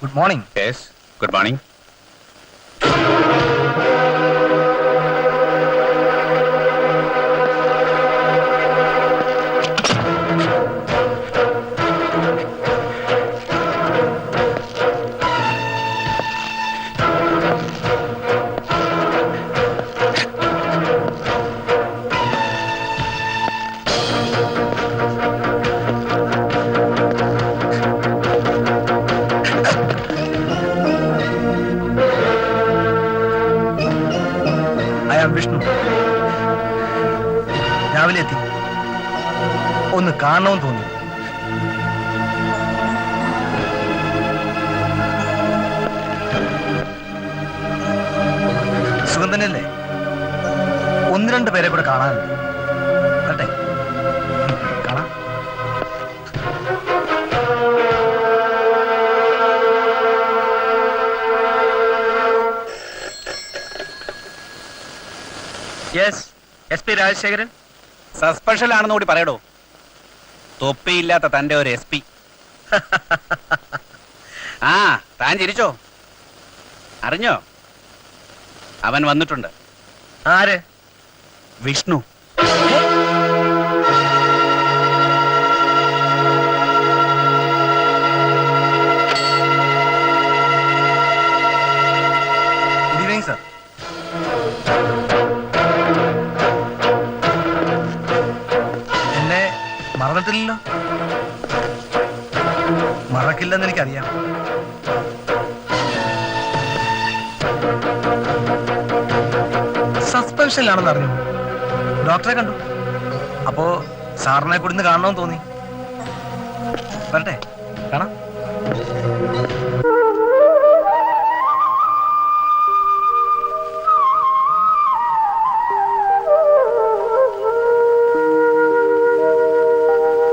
Good morning. Yes, good morning. I am Vishnu. രാവിലെ എത്തി. ഒന്ന് കാണണമെന്ന് തോന്നി. സുഖം തന്നെയല്ലേ? ഒന്ന് രണ്ട് പേരെ കൂടെ കാണാനുണ്ട്. കട്ടെ കാണാം. Yes, SP Rajasekharan. സസ്പെൻഷൻ ആണെന്ന് കൂടി പറയടോ. തൊപ്പിയില്ലാത്ത തന്റെ ഒരു SP. ആ, താൻ ചിരിച്ചോ? അറിഞ്ഞോ? അവൻ വന്നിട്ടുണ്ട്. ആര്? വിഷ്ണു. Good evening sir. എന്നെ മറന്നിട്ടില്ലല്ലോ? മറക്കില്ലെന്ന് എനിക്കറിയാം. സസ്പെൻഷനിലാണെന്ന് അറിഞ്ഞു. ഡോക്ടറെ കണ്ടു. അപ്പോ സാറിനെ കൂടി ഇന്ന് കാണണമെന്ന് തോന്നി. വരട്ടെ, കാണാം.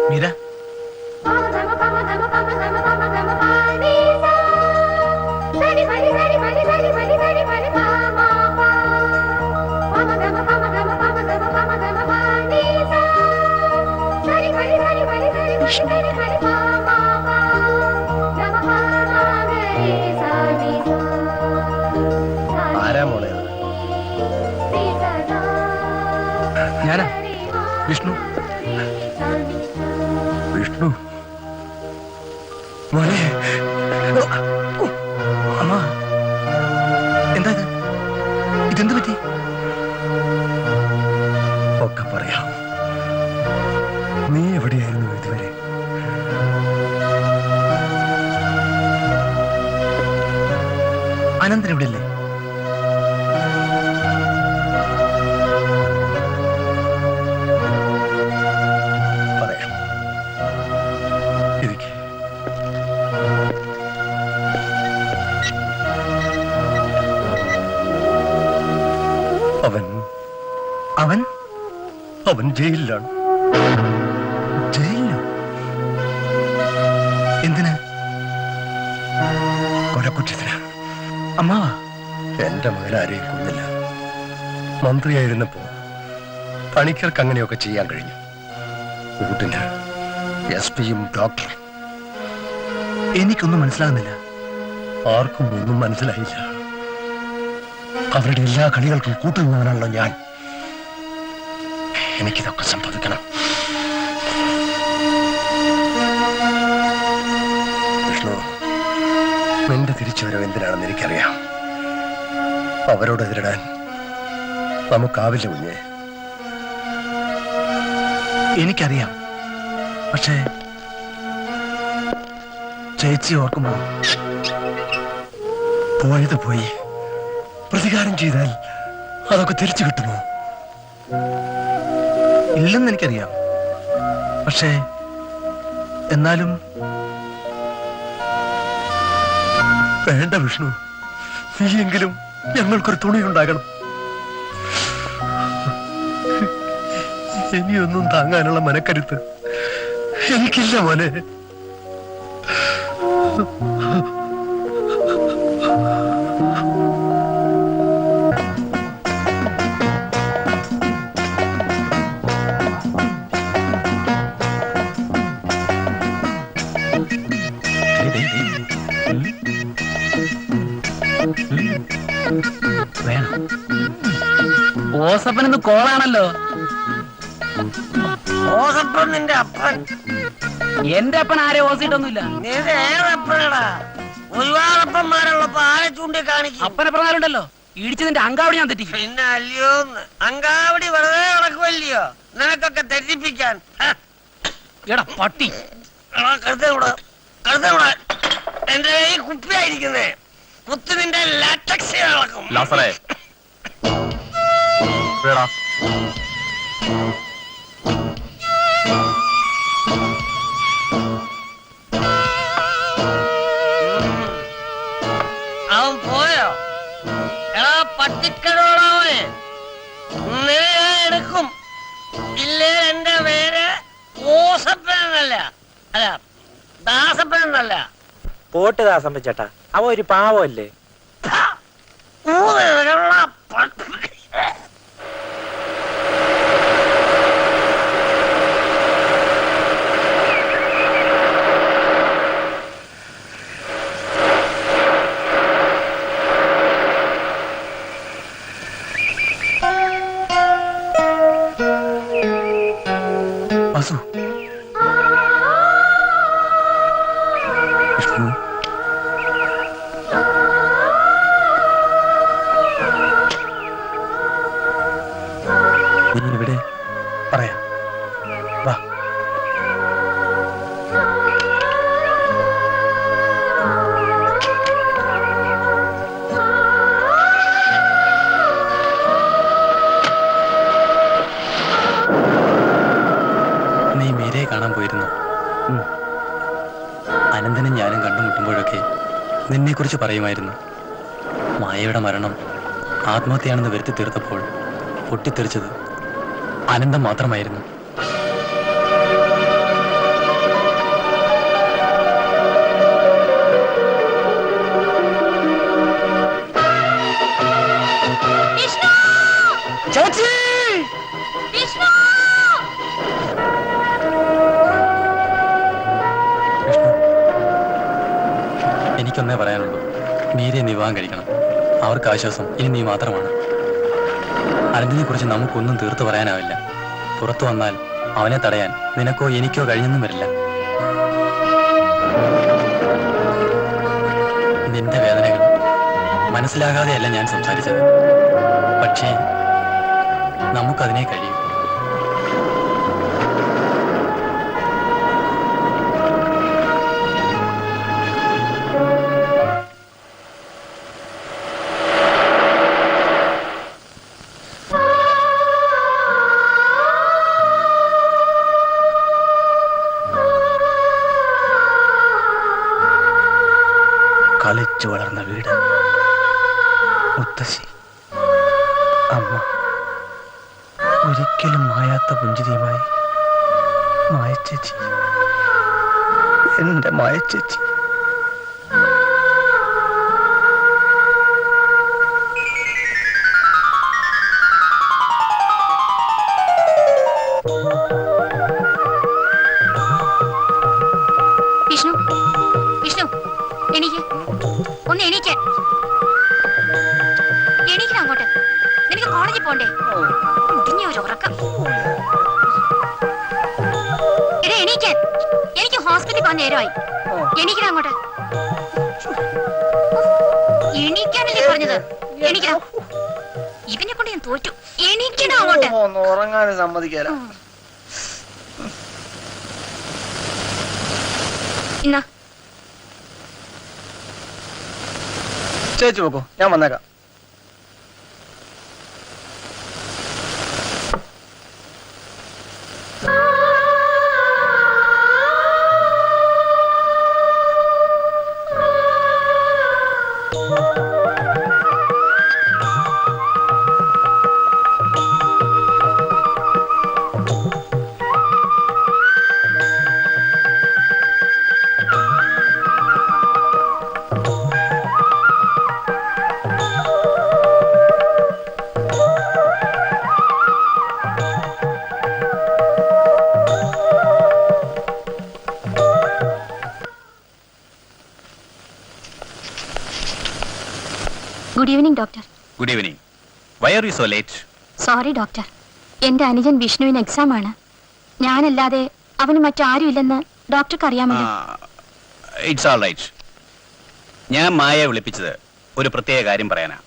മീര, ആരാ മോളെ? ഞാനാ, വിഷ്ണു. വിഷ്ണു മോനെ. അമ്മ, എന്താ ഇത്? ഇതെന്ത് പറ്റി? ഒക്കെ പറയാം. നീ എവിടെയായിരുന്നു ഇതുവരെ? അനന്തൻ എവിടെയല്ലേ? പറയാം. ഇരിക്ക്. അവൻ അവൻ ജയിലിലാണ്. ജയിലിലോ? എന്തിന്? കൊലക്കുറ്റത്തിന്. അമ്മാവാ, എന്റെ മകൻ ആരെയും കൊന്നില്ല. മന്ത്രിയായിരുന്നപ്പോ പണിക്കർക്ക് അങ്ങനെയൊക്കെ ചെയ്യാൻ കഴിഞ്ഞു. കൂട്ടിന് SP-യും ഡോക്ടറും. എനിക്കൊന്നും മനസ്സിലാകുന്നില്ല. ആർക്കും ഒന്നും മനസ്സിലായില്ല. അവരുടെ എല്ലാ കളികൾക്കും കൂട്ടുന്നവനാണല്ലോ ഞാൻ. എനിക്കിതൊക്കെ സംഭവിക്കണം. വിഷ്ണു, നിന്റെ തിരിച്ചുവരവ് എന്തിനാണെന്ന് എനിക്കറിയാം. അവരോട് എതിരിടാൻ നമുക്കാവില്ല കുഞ്ഞെ. എനിക്കറിയാം. പക്ഷേ ചേച്ചി ഓർക്കുമ്പോ പോയത് പോയി. പ്രതികാരം ചെയ്താൽ അതൊക്കെ തിരിച്ചു കിട്ടുമോ? ഇല്ലെന്ന് എനിക്കറിയാം. പക്ഷേ എന്നാലും വേണ്ട വിഷ്ണു, നീയെങ്കിലും ഞങ്ങൾക്കൊരു തുണിയുണ്ടാകണം. ഇനിയൊന്നും താങ്ങാനുള്ള മനക്കരുത്ത് എനിക്കില്ല മോനെ. വേണം. ഓസപ്പനെന്ന് കോളാണല്ലോ. ഓസപ്പൻ നിന്റെ അപ്പൻ. എന്റെ അപ്പൻ ആരെ ഓസിട്ടൊന്നുമില്ല. നിന്റെ ഏതപ്പനടാ? ഒരുപാടപ്പന്മാരുള്ളപ്പോ ആരെ ചൂണ്ടി കാണിക്കും? അപ്പനെ പറഞ്ഞാലുണ്ടല്ലോ ഇടിച്ചതിന്റെ അങ്കാവടി ഞാൻ തെറ്റിക്കും. പിന്നെ അല്ലയോ അങ്കാവടി വെറുതെ നടക്കുമല്ലയോ നിനക്കൊക്കെ തെറ്റിപ്പിക്കാൻ. എടാ പട്ടി, എന്റെ ഈ കുപ്പിയായിരിക്കുന്നേ കുത്തി നിന്റെ ലാറ്റക്സ് നടക്കും. ലാസറേ അവൻ പോയോ? എടാ പട്ടിക്കടോളാവേ, എടുക്കും. ഇല്ലേ എന്റെ പേര് ഓസപ്പനല്ല, അല്ല ദാസപ്പനല്ല. പോട്ട് ദാസം ചേട്ടാ, അവ ഒരു പാവല്ലേ. വാസു, വിഷ്ണു, ഇവിടെ പറയാം. വാ. നീ മീരയെ കാണാൻ പോയിരുന്നു. അനന്തനും ഞാനും കണ്ടുമുട്ടുമ്പോഴൊക്കെ നിന്നെക്കുറിച്ച് പറയുമായിരുന്നു. മായയുടെ മരണം ആത്മഹത്യയാണെന്ന് വരുത്തി തീർത്തപ്പോൾ പൊട്ടിത്തെറിച്ചത് അനന്തം മാത്രമായിരുന്നു. ചേച്ചി, വിഷ്ണു, എനിക്കൊന്നേ പറയാനുള്ളൂ. മീരയെ നീ വിവാഹം കഴിക്കണം. അവർക്ക് ആശ്വാസം ഇനി നീ മാത്രമാണ്. അനന്തിനെ കുറിച്ച് നമുക്കൊന്നും തീർത്തു പറയാനാവില്ല. പുറത്തു വന്നാൽ അവനെ തടയാൻ നിനക്കോ എനിക്കോ കഴിഞ്ഞെന്നും വരില്ല. നിന്റെ വേദനകൾ മനസ്സിലാകാതെയല്ല ഞാൻ സംസാരിച്ചത്. പക്ഷേ നമുക്കതിനെ കഴിയും. കളിച്ചു വളർന്ന വീട്, മുത്തശ്ശി, അമ്മ, ഒരിക്കലും മായാത്ത പുഞ്ചിരിയുമായി മായച്ചേച്ചി, എന്റെ മായച്ചേച്ചി. വിഷ്ണു, വിഷ്ണു, എണീക്ക്, ഒന്ന് എണീക്ക്, എണീക്കണം അങ്ങോട്ട്. നിനക്ക് കോളേജിൽ പോണ്ടേ? മുടിഞ്ഞ ഒരു ഉറക്കം. എടാ എണീക്കാൻ, എനിക്ക് ഹോസ്പിറ്റലിൽ പോകാൻ നേരമായി. എണീക്കണം അങ്ങോട്ട്. എണീക്കാനല്ലേ പറഞ്ഞത്? എണീക്കണം. ഇവനെ കൊണ്ട് ഞാൻ തോറ്റു. എണീക്കണം അങ്ങോട്ട്. ഉറങ്ങാനും സമ്മതിക്കാല. ഇന്നാ ചേച്ചി പോക്കോ, ഞാൻ വന്നേക്കാം. Good evening doctor. Good evening. Why are you so late? Sorry doctor, എന്റെ അനുജൻ വിഷ്ണുവിന് എക്സാം ആണ്. ഞാനല്ലാതെ അവന് മറ്റാരും ഇല്ലെന്ന് ഡോക്ടർക്ക് അറിയാമല്ലോ. It's all right. ഞാൻ മായയെ വിളിപ്പിച്ചത് ഒരു പ്രത്യേക കാര്യം പറയാനാ.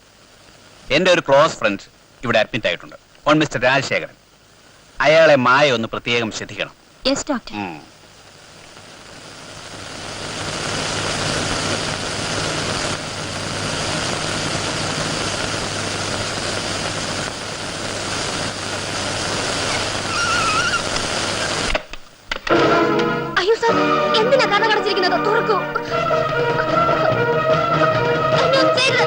എൻ്റെ ഒരു ക്ലോസ് ഫ്രണ്ട് ഇവിടെ അഡ്മിറ്റ് ആയിട്ടുണ്ട്, ഓൺ മിസ്റ്റർ രാജശേഖരൻ. അയാളെ മായ ഒന്ന് പ്രത്യേകം ശ്രദ്ധിക്കണം. Yes doctor. അയ്യോ സാർ, എന്തിനാ കഥ കടച്ചിരിക്കുന്നത്? തുറക്കൂ. എന്നെ ഒന്ന് ചെയ്യരുത്.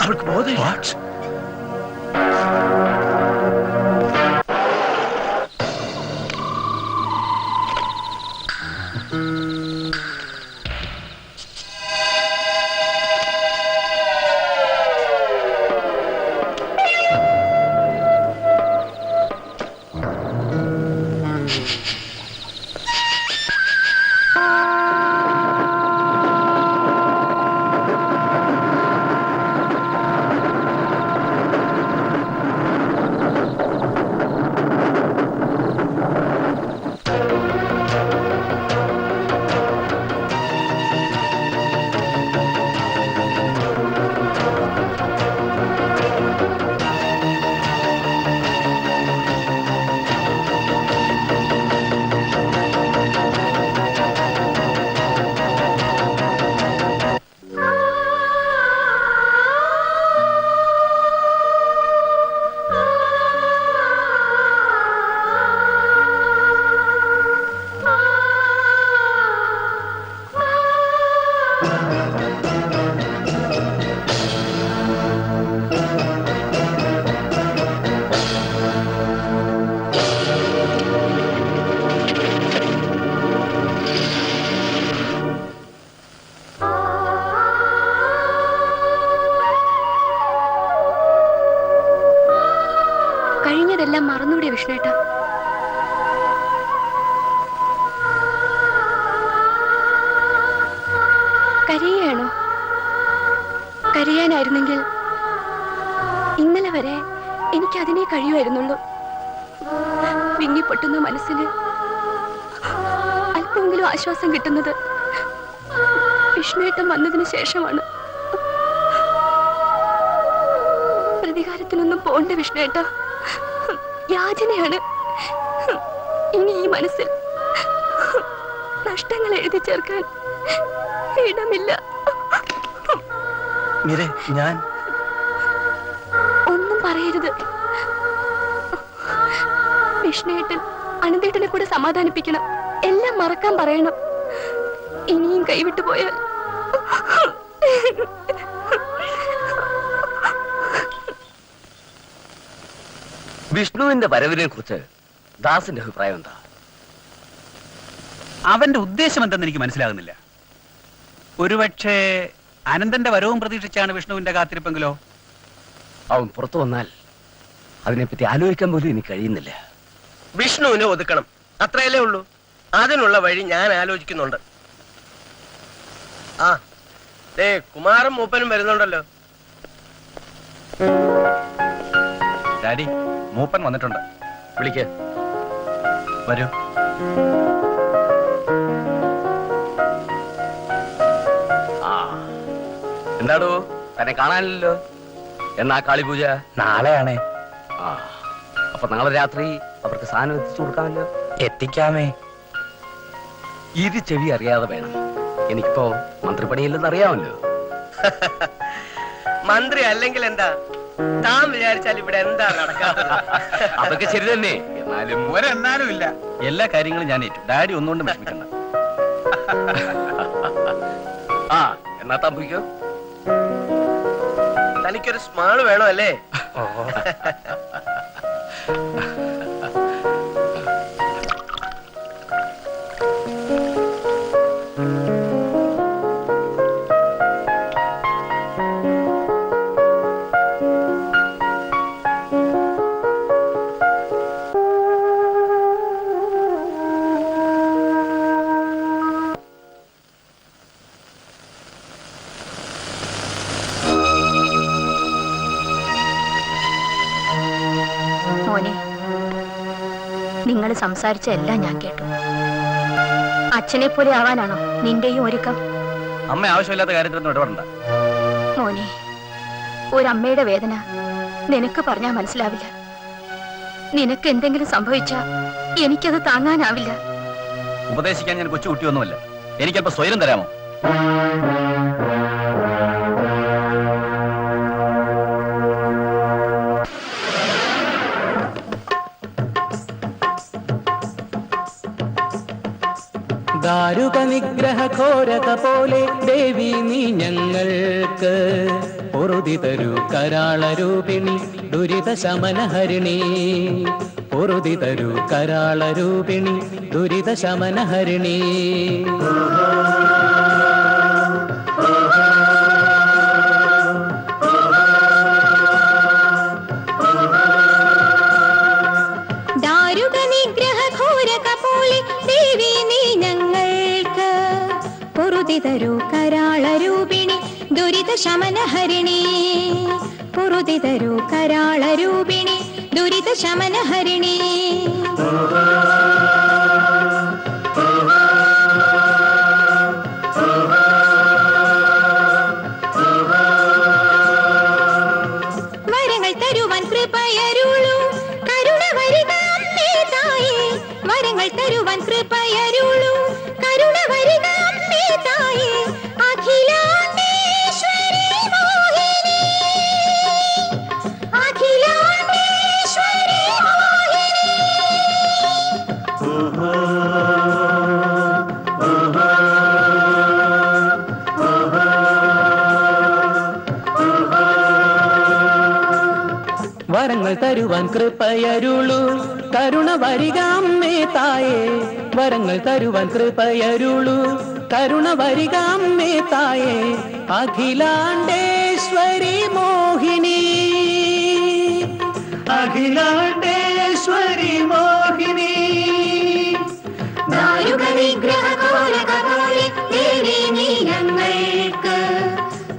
അവൾക്ക് ബോധമില്ല. കഴിഞ്ഞതെല്ലാം മറന്നൂടെ വിഷ്ണുവേട്ടാ? കരയുകയാണോ? കരയാനായിരുന്നെങ്കിൽ ഇന്നലെ വരെ എനിക്ക് അതിനെ കഴിയുമായിരുന്നുള്ളൂ. വിങ്ങിപ്പൊട്ടുന്ന മനസ്സിന് അല്പമെങ്കിലും ആശ്വാസം കിട്ടുന്നത് വിഷ്ണുവേട്ടൻ വന്നതിന് ശേഷമാണ്. പ്രതികാരത്തിനൊന്നും പോണ്ട വിഷ്ണുവേട്ട, യാചനയാണ്. ഇനി ഈ മനസ്സിൽ നഷ്ടങ്ങൾ എഴുതി ചേർക്കാൻ ഇടമില്ല. ഞാൻ ഒന്നും പറയരുത് വിഷ്ണുവേട്ടൻ. അനന്തേട്ടനെ കൂടെ സമാധാനിപ്പിക്കണം, എല്ലാം മറക്കാൻ പറയണം. ഇനിയും കൈവിട്ടു പോയാൽ വിഷ്ണുവിന്റെ വരവിനെ കുറിച്ച് ദാസിന്റെ അഭിപ്രായം എന്താ? അവന്റെ ഉദ്ദേശം എന്തെന്ന് എനിക്ക് മനസ്സിലാകുന്നില്ല. ഒരുപക്ഷെ അനന്തന്റെ വരവും പ്രതീക്ഷിച്ചാണ് വിഷ്ണുവിന്റെ കാത്തിരിപ്പെങ്കിലോ? അവൻ പുറത്തു വന്നാൽ അതിനെപ്പറ്റി ആലോചിക്കാൻ പോലും എനിക്ക് കഴിയുന്നില്ല. വിഷ്ണുവിനെ ഒതുക്കണം, അത്രയല്ലേ ഉള്ളൂ. അതിനുള്ള വഴി ഞാൻ ആലോചിക്കുന്നുണ്ട്. ആ ദേ കുമാറും മൂപ്പനും വരുന്നുണ്ടല്ലോ. ഡാഡി, മൂപ്പൻ വന്നിട്ടുണ്ട്. വിളിക്ക. വരൂ. ആ എന്താടോ, തന്നെ കാണാനില്ലല്ലോ. എന്നാ കാളിപൂജ? നാളെയാണേ. ആ അപ്പൊ നാളെ രാത്രി അവർക്ക് സാധനം എത്തിച്ചു കൊടുക്കാമല്ലോ. എത്തിക്കാമേ. ഇരു ചെവി അറിയാതെ വേണം. എനിക്കിപ്പോ മന്ത്രിപ്പണിയില്ലെന്ന് അറിയാമല്ലോ. മന്ത്രി അല്ലെങ്കിൽ എന്താ, താൻ വിചാരിച്ചാൽ ഇവിടെ എന്താ നടക്കാത്തത്? അതൊക്കെ ശരി തന്നെ. എന്നാലും ഒരെന്നാലും ഇല്ല. എല്ലാ കാര്യങ്ങളും ഞാൻ ഏറ്റു. ഡാഡി ഒന്നുകൊണ്ടും വിഷമിക്കണ്ട. ആ എന്നാ തമ്പിക്കോ. തനിക്കൊരു സ്മാള് വേണോ അല്ലേ? മോനെ, നിങ്ങൾ സംസാരിച്ച എല്ലാം ഞാൻ കേട്ടു. അച്ഛനെ പോലെ ആവാനാണോ നിന്റെയും ഒരുക്കം? അമ്മ ആവശ്യമില്ലാത്ത കാര്യത്തിലൊന്നും ഇടപെടണ്ട. മോനെ, ഒരമ്മയുടെ വേദന നിനക്ക് പറഞ്ഞാൽ മനസ്സിലാവില്ല. നിനക്ക് എന്തെങ്കിലും സംഭവിച്ചാ എനിക്കത് താങ്ങാനാവില്ല. ഉപദേശിക്കാൻ ഞാൻ കൊച്ചുകുട്ടിയൊന്നുമല്ല. എനിക്കല്പം സ്വയം തരാമോ? ദാരുക നിഗ്രഹ ഘോരത പോലെ ദേവി നീ ഞങ്ങൾക്ക് പൊറുതി തരൂ കരാളരൂപിണി ദുരിത ശമനഹരിണി. പൊറുതി തരൂ കരാളരൂപിണി ദുരിത ശമനഹരിണി. ദാരുക നിഗ്രഹ ഘോരത പോലെ ദേവി നീ ഞങ്ങൾക്ക് പൊറുതി തരൂ കരാളരൂപിണി ദുരിത ശമനഹരിണി. പൊറുതി തരൂ കരാളരൂപിണി ദുരിത ശമനഹരിണി. വരങ്ങൾ തരുവാൻ കൃപയരുളൂ കരുണ വരിക അമ്മേ തായേ. വരങ്ങൾ തരുവാൻ കൃപയരുളൂ കരുണ വരിക അമ്മേ തായേ. അഖിലാണ്ടേശ്വരി മോഹിനി, അഖിലാണ്ടേശ്വരി മോഹിനി. വരങ്ങൾ തരുവാൻ കൃപയരുളൂ കരുണ വരിക അമ്മേ തായേ. വരങ്ങൾ തരുവാൻ കൃപയരുളൂ കരുണ വരിക അമ്മേ തായേ. അഖിലാണ്ടേശ്വരി മോഹിനി, അഖിലാണ്ടേശ്വരി മോഹിനി. ദാരുക നിഗ്രഹ ഘോരത പോലെ ദേവി നീ ഞങ്ങൾക്ക്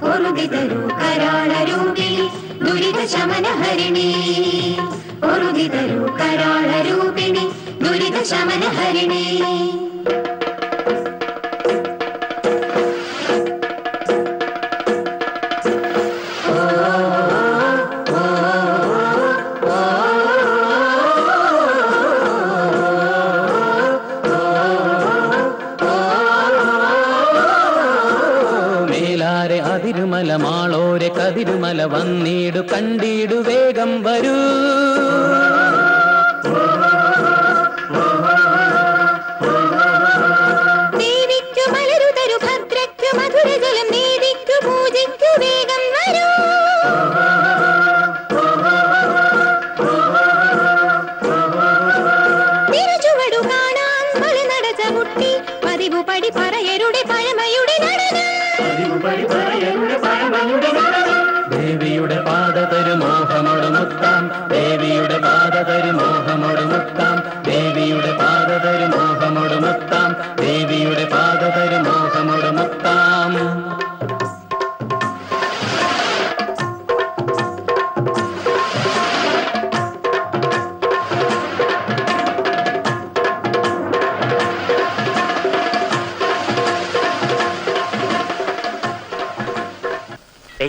പൊറുതി തരൂ കരാളരൂപിണി ദുരിത ശമനഹരിണി. പൊറുതി തരൂ കരാളരൂപിണി ദുരിത ശമനഹരിണി. മേലാരെ അതിരുമല മാളോരെ കതിരുമല വന്നിടു കണ്ടിടു വേഗം വരൂ. ദേവിക്കു മലരു തരു ഭദ്രക്കു മധുരജലം നീതിക്കു പൂജയ്ക്കു വേഗം വരൂ. തിരുചുവടു കാണാൻ മലനട ചവിട്ടി പതിവു പടി പറയരുടെ പഴമയുടെ നടനം. ദേവിയുടെ പാത തരു മോഹമൊടു മുത്താം. ദേവിയുടെ പാത തരു മോഹമൊടു മുത്താം. ദേവിയുടെ പാത തരു മോഹമൊടു മുത്താം. ദേവിയുടെ പാത തരു മോഹമൊടു മുത്താം.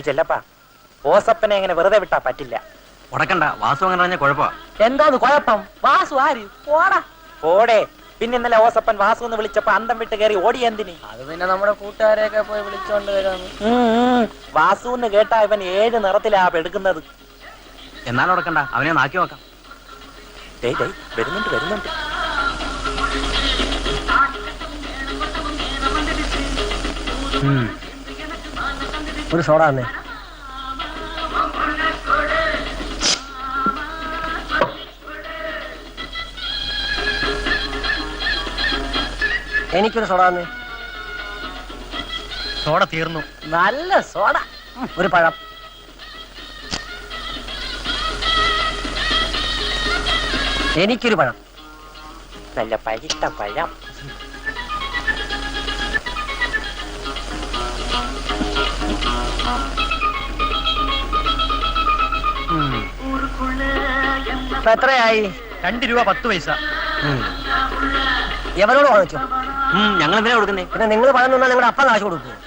ചെല്ലപ്പാ, ഓസപ്പനെ എങ്ങനെ വെറുതെ വിട്ടാ പറ്റില്ല. ഉടക്കണ്ട. വാസു അങ്ങനെ പറഞ്ഞ കുഴപ്പമാ. എന്തോന്ന് കുഴപ്പം? വാസു ആര്? പോടാ പോടേ. പിന്നെ ഇന്നലെ ഓസപ്പൻ വാസു എന്ന് വിളിച്ചപ്പോ അന്തം വിട്ട് കയറി ഓടി എന്തിന്? അത് പിന്നെ നമ്മുടെ കൂട്ടുകാരെയൊക്കെ പോയി വിളിച്ചോണ്ട് വരാന്ന്. വാസു എന്ന് കേട്ടാ ഇവൻ 7 നിറത്തിലാ എടുക്കുന്നത്. എന്നാലും ഉടക്കണ്ട, അവനെ നാക്കി നോക്കാം. വരുന്നുണ്ട് വരുന്നുണ്ട്. ഒരു സോഡ തന്നെ. എനിക്കൊരു സോഡ തന്നെ. സോഡ തീർന്നു. നല്ല സോഡ. ഒരു പഴം. എനിക്കൊരു പഴം. നല്ല പഴുത്ത പഴം. എത്രയായി? 2 രൂപ 10 പൈസ. എവരോട് വാങ്ങിച്ചു? ഞങ്ങൾ എന്തിനാ കൊടുക്കുന്നേ? പിന്നെ നിങ്ങൾ പഴം തന്നാൽ നിങ്ങളുടെ അപ്പം കാശ് കൊടുക്കും.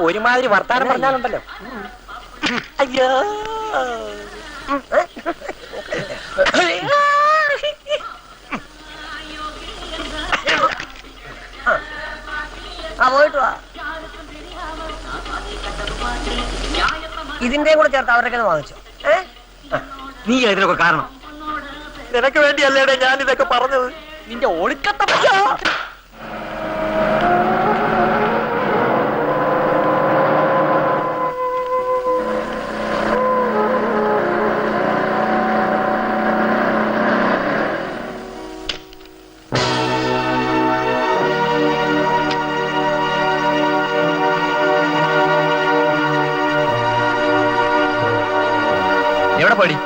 ഒരുമാതിരി വർത്താനം പറഞ്ഞാലുണ്ടല്ലോ. അയ്യോ, പോയിട്ട് വാ. ഇതിന്റെ കൂടെ ചേർത്ത് അവരൊക്കെ വാങ്ങിച്ചു. നീ ഇതിനൊക്കെ കാരണം നിനക്ക് വേണ്ടിയല്ലേടെ ഞാൻ ഇതൊക്കെ പറഞ്ഞത്. നിന്റെ ഒടുക്കത്തെ എവിടെ പോയി?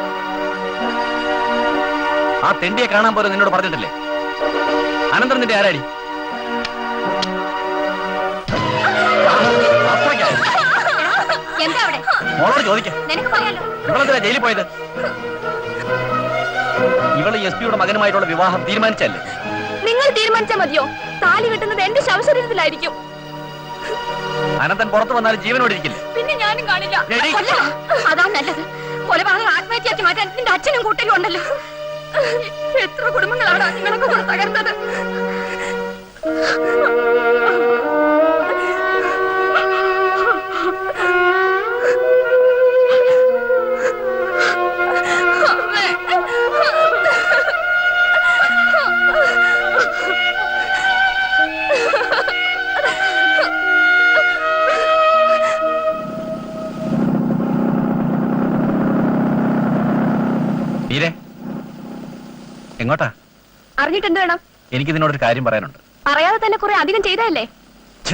ആ തെണ്ടിയെ കാണാൻ പോലും നിന്നോട് പറഞ്ഞിട്ടില്ലേ? അനന്തരം നിന്റെ ആരാടി? എന്താ അവിടെ? മോളോട് ചോദിക്കാം. നിനക്ക് പറയാലോ. ഇവളെന്തിനാ ജയിലിൽ പോയത്? ഇവള് എസ് പിയുടെ മകനുമായിട്ടുള്ള വിവാഹം തീരുമാനിച്ചല്ലേ? നിങ്ങൾ തീരുമാനിച്ചാൽ മതിയോ? താലി കെട്ടുന്നത് എന്റെ ശവശരീരത്തിലായിരിക്കും. അനന്തൻ പുറത്തു വന്നാൽ ജീവനോടിരിക്കില്ലേ? പിന്നെ ഞാനും കാണില്ല. എടീ. കൊല്ലണം. അതാ നല്ലത്. കൊലപാതകം ആത്മഹത്യയാക്കി മാറ്റാൻ നിന്റെ അച്ഛനും കൂട്ടരും ഉണ്ടല്ലോ. എത്ര കുടുംബങ്ങളാണ് നിങ്ങളൊക്കെ കൂടെ തകർന്നത്. എങ്ങോട്ടാ? അറിഞ്ഞിട്ട് എന്ത് വേണം? എനിക്ക് നിന്നോടൊരു കാര്യം പറയാനുണ്ട്. പറയാതെ തന്നെ കുറെ അധികം ചെയ്തല്ലേ?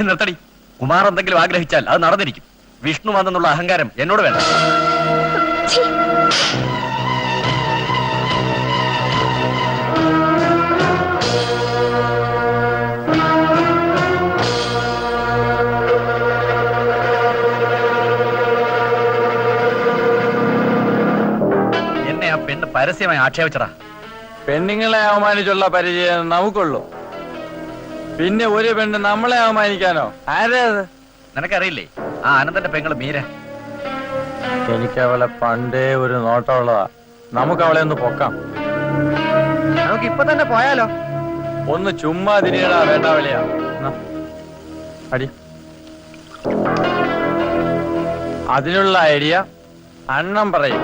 നിർത്തടി. കുമാർ എന്തെങ്കിലും ആഗ്രഹിച്ചാൽ അത് നടന്നിരിക്കും. വിഷ്ണു വന്നെന്നുള്ള അഹങ്കാരം എന്നോട് വേണ്ട. എന്നെ ആ പെണ്ണ് പരസ്യമായി ആക്ഷേപിച്ചടാ. പെണ്ണുങ്ങളെ അവമാനിച്ചുള്ള പരിചയം നമുക്കുള്ളൂ. പിന്നെ ഒരു പെണ്ണ് നമ്മളെ അവമാനിക്കാനോ? ആരാ അത്? നിനക്കറിയില്ലേ? ആ അനന്തന്റെ പെങ്ങള് മീര. എനിക്ക് അവളെ പണ്ടേ ഒരു നോട്ടമുള്ളതാ. നമുക്ക് അവളെ ഒന്ന് പൊക്കാം. നമുക്ക് ഇപ്പൊ തന്നെ പോയാലോ? ഒന്ന് ചുമ്മാ തിരിയടാ. വേണ്ട വിളിയാ. അടി. അതിനുള്ള ഐഡിയ അണ്ണം പറയും.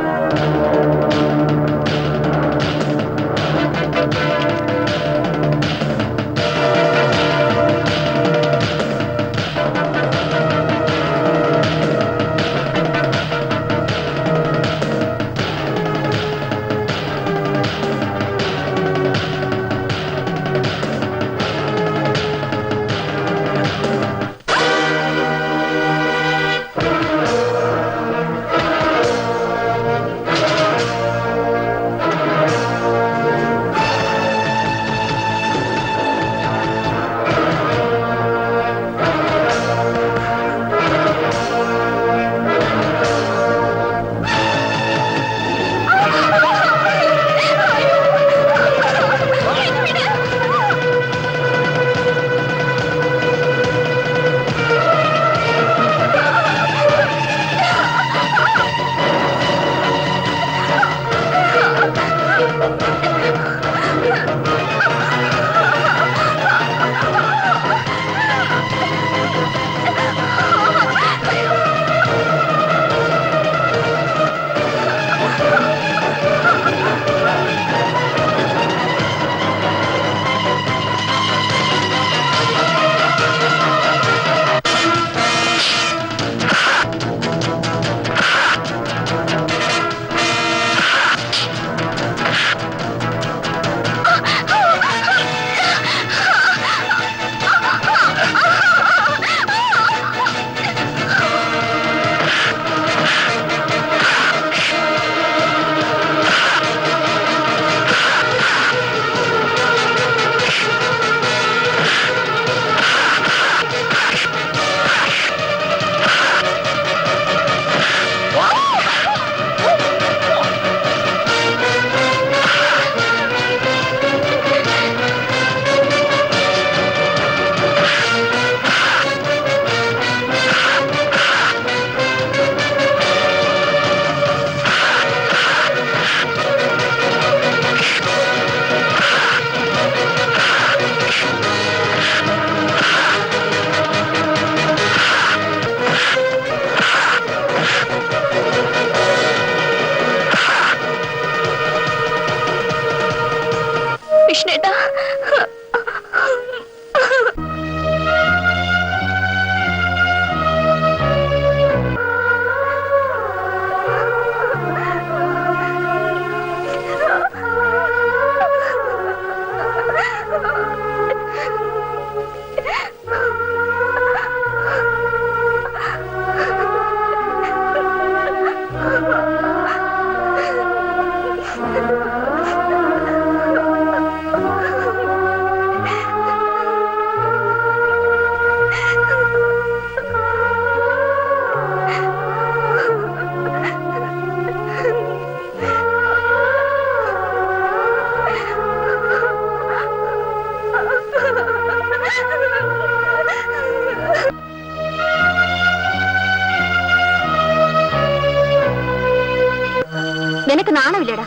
നാണമില്ലടാ.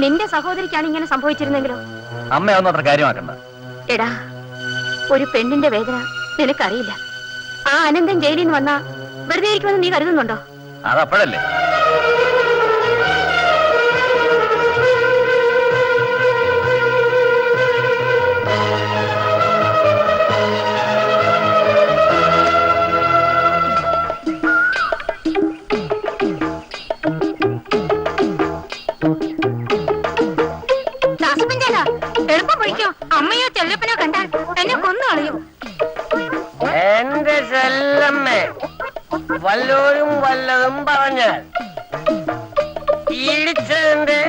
നിന്റെ സഹോദരിക്കാണ് ഇങ്ങനെ സംഭവിച്ചിരുന്നെങ്കിലോ? അമ്മയൊന്നും അത്ര കാര്യമാക്കണ്ട. എടാ, ഒരു പെണ്ണിന്റെ വേദന നിനക്കറിയില്ല. ആ അനന്തൻ ജയിലിൽ നിന്ന് വന്നാ വെറുതെ ഇരിക്കുമെന്ന് നീ കരുതുന്നുണ്ടോ? അതപ്പോഴല്ലേ. എളുപ്പം പൊഴിക്കോ. അമ്മയോ ചെല്ലപ്പനോ കണ്ടാൽ എന്നെ കൊന്നു കളയും. എന്റെ ചെല്ലമ്മേ, വല്ലോരും വല്ലതും പറഞ്ഞാൽ ഇടിച്ചതിന്റെ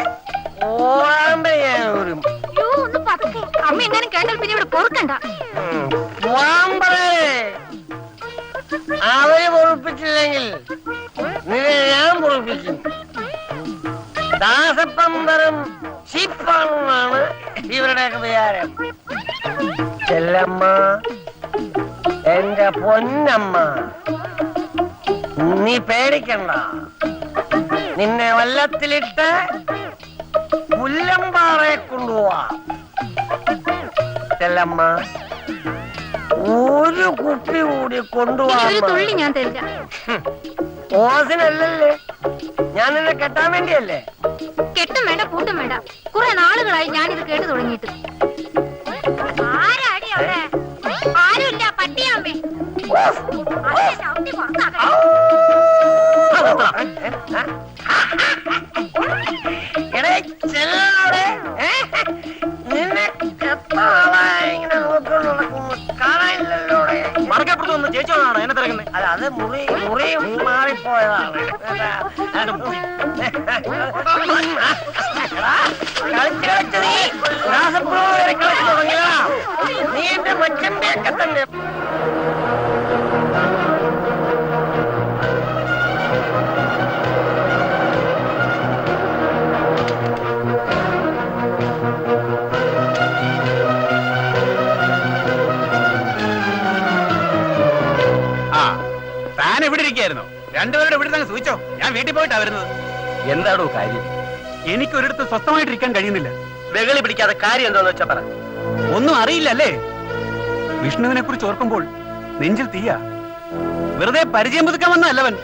ഓർമ്മ ഞാൻ ഊരും. ഒന്ന് പതുക്കെ. അമ്മ എങ്ങാനും കേട്ടാൽ പിന്നെ ഇവിടെ പൊറുക്കണ്ട. അവര് പൊറുപ്പിച്ചില്ലെങ്കിൽ നിന്നെ ഞാൻ പൊറുപ്പിക്കും. ദാസപ്പമ്പറും ഷിപ്പാണെന്നാണ് ഇവരുടെയൊക്കെ വിചാരം. ചെല്ലമ്മ, എന്റെ പൊന്നമ്മ, നീ പേടിക്കണ്ട. നിന്നെ വല്ലത്തിലിട്ട് പുല്ലമ്പാറയെ കൊണ്ടുപോവാ. ചെല്ലമ്മ, ഒരു കുപ്പി കൂടി കൊണ്ടുപോവാ. തുള്ളി ഞാൻ തരില്ല. ഓസിനല്ലേ, ഞാൻ നിന്നെ കെട്ടാൻ വേണ്ടിയല്ലേ. കെട്ടും വേണ്ട പൂട്ടും വേണ്ട. കുറെ നാളുകളായി ഞാനിത് കേട്ടു തുടങ്ങിയിട്ട്. ആരാടി അവിടെ? ആരുമില്ല, പട്ടിയാമ്പേ. നിന്നെ എത്ര ആളായി ഇങ്ങനെ നോക്കിക്കൊണ്ട് നടക്കുന്നു, കാണാനില്ലല്ലോ. മറക്കപ്പുറത്തൊന്ന് ചേച്ചോളാണ് എന്നെ തിരക്കുന്നത്. അല്ല, അത് മുറി മാറിപ്പോയതാണ്. കളിച്ചു നീ രാസപ്രോ വരെ കളിച്ചു തുടങ്ങിയതാ. നീ എന്റെ മച്ചമ്പയൊക്കെ തന്നെ. താൻ എവിടെ ഇരിക്കായിരുന്നു? രണ്ടുപേരുടെ ഇവിടെ തന്നെ സൂചിച്ചോ. ഞാൻ വീട്ടിൽ പോയിട്ടാ വരുന്നത്. എന്താണോ കാര്യം? എനിക്കൊരിടത്ത് സ്വസ്ഥമായിട്ടിരിക്കാൻ കഴിയുന്നില്ല. വെകളി പിടിക്കാതെ കാര്യം എന്താന്ന് വെച്ചാ പറ. ഒന്നും അറിയില്ലല്ലേ? വിഷ്ണുവിനെ കുറിച്ച് ഓർക്കുമ്പോൾ നെഞ്ചിൽ തീയ. വെറുതെ പരിചയം പുതുക്കാൻ വന്നല്ലവൻ.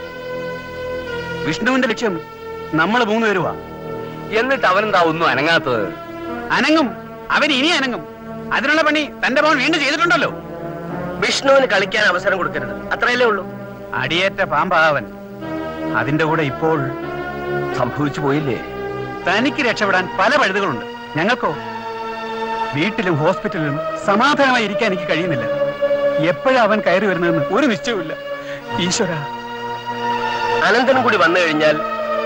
വിഷ്ണുവിന്റെ ലക്ഷ്യം നമ്മൾ മൂന്നുപേരുവാ. എന്നിട്ട് അവനെന്താ ഒന്നും അനങ്ങാത്തത്? അനങ്ങും, അവൻ ഇനി അനങ്ങും. അതിനുള്ള പണി തന്റെ മോൻ വീണ്ടും ചെയ്തിട്ടുണ്ടല്ലോ. വിഷ്ണുവിന് കളിക്കാൻ അവസരം കൊടുക്കരുത്, അത്രയല്ലേ ഉള്ളൂ. അടിയേറ്റ പാമ്പാവൻ. അതിന്റെ കൂടെ ഇപ്പോൾ സംഭവിച്ചു പോയില്ലേ? തനിക്ക് രക്ഷപ്പെടാൻ പല പഴുതുകളുണ്ട്. ഞങ്ങൾക്കോ വീട്ടിലും ഹോസ്പിറ്റലിലും സമാധാനമായി ഇരിക്കാൻ എനിക്ക് കഴിയുന്നില്ല. എപ്പോഴാ അവൻ കയറി വരുന്നതെന്ന് ഒരു നിശ്ചയവുമില്ല. ഈശ്വര, അനന്തനും കൂടി വന്നു കഴിഞ്ഞാൽ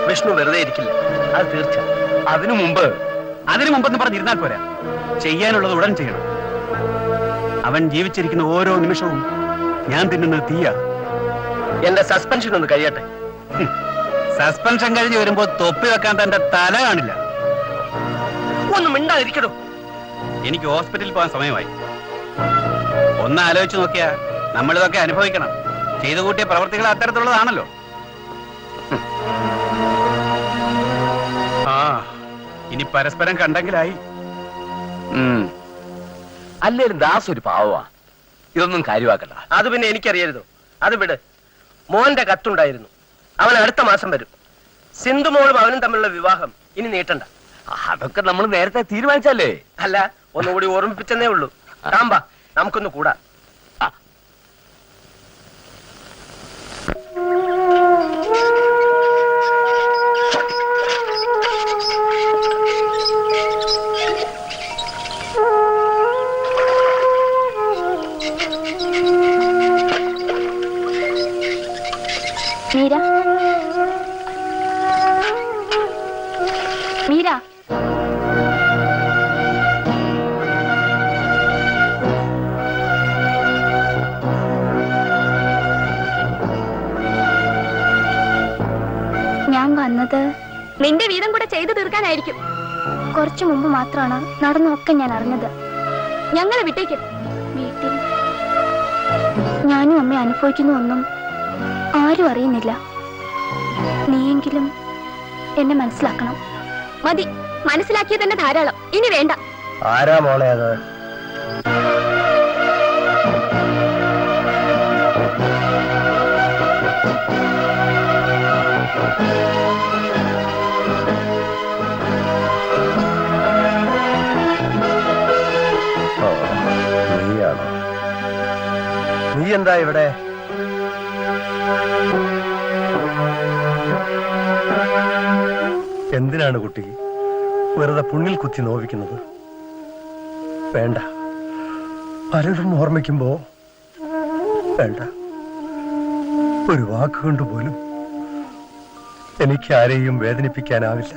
വിഷ്ണു വെറുതെ ഇരിക്കില്ല, അത് തീർച്ച. അതിനു മുമ്പെന്ന് പറഞ്ഞിരുന്നാൽ പോരാ. ചെയ്യാനുള്ളത് ഉടൻ ചെയ്യണം. അവൻ ജീവിച്ചിരിക്കുന്ന ഓരോ നിമിഷവും ഞാൻ തിന്നുന്നത് തീയ. എന്റെ സസ്പെൻഷൻ ഒന്ന് കഴിയട്ടെ. സസ്പെൻഷൻ കഴിഞ്ഞ് വരുമ്പോ തൊപ്പി വെക്കാൻ തന്റെ തല കാണില്ല. ഒന്ന് മിണ്ടാതിരിക്കടോ. എനിക്ക് ഹോസ്പിറ്റലിൽ പോകാൻ സമയമായി. ഒന്ന് ആലോചിച്ച് നോക്കിയാ നമ്മളിതൊക്കെ അനുഭവിക്കണം. ചെയ്തു കൂട്ടിയ പ്രവർത്തികൾ അത്തരത്തിലുള്ളതാണല്ലോ. ആ, ഇനി പരസ്പരം കണ്ടെങ്കിലായി. അല്ലേലും ദാസ് ഒരു പാവമാ. ഇതൊന്നും കാര്യമാക്കണ്ട. അത് പിന്നെ എനിക്കറിയരുതോ? അത് വിട്. മോന്റെ കത്തുണ്ടായിരുന്നു. അവൻ അടുത്ത മാസം വരും. സിന്ധുമോളും അവനും തമ്മിലുള്ള വിവാഹം ഇനി നീട്ടണ്ട. അതൊക്കെ നമ്മൾ നേരത്തെ തീരുമാനിച്ചല്ലേ? അല്ല, ഒന്നുകൂടി ഓർമ്മിപ്പിച്ചെന്നേ ഉള്ളൂ. താമ്പാ, നമുക്കൊന്ന് കൂടാ. മീര, മീര, ഞാൻ വന്നത് നിന്റെ വീതം കൂടെ ചെയ്തു തീർക്കാനായിരിക്കും. കുറച്ചു മുമ്പ് മാത്രമാണ് നടന്നൊക്കെ ഞാൻ അറിഞ്ഞത്. ഞങ്ങളെ വിട്ടേക്ക്. വീട്ടിൽ ഞാനും അമ്മ അനുഭവിക്കുന്ന ഒന്നും ആരും അറിയുന്നില്ല. നീയെങ്കിലും എന്നെ മനസ്സിലാക്കണം. മതി, മനസ്സിലാക്കിയത് തന്നെ ധാരാളം. ഇനി വേണ്ട. ആരാ മോളെ അത്? നീയാണോ? നീ എന്താ ഇവിടെ? എന്തിനാണ് കുട്ടി വെറുതെ പുണ്ണിൽ കുത്തി നോവിക്കുന്നത്? വേണ്ട, പലരും ഓർമ്മിക്കുമ്പോ വേണ്ട. ഒരു വാക്കുകൊണ്ട് പോലും എനിക്ക് ആരെയും വേദനിപ്പിക്കാനാവില്ല.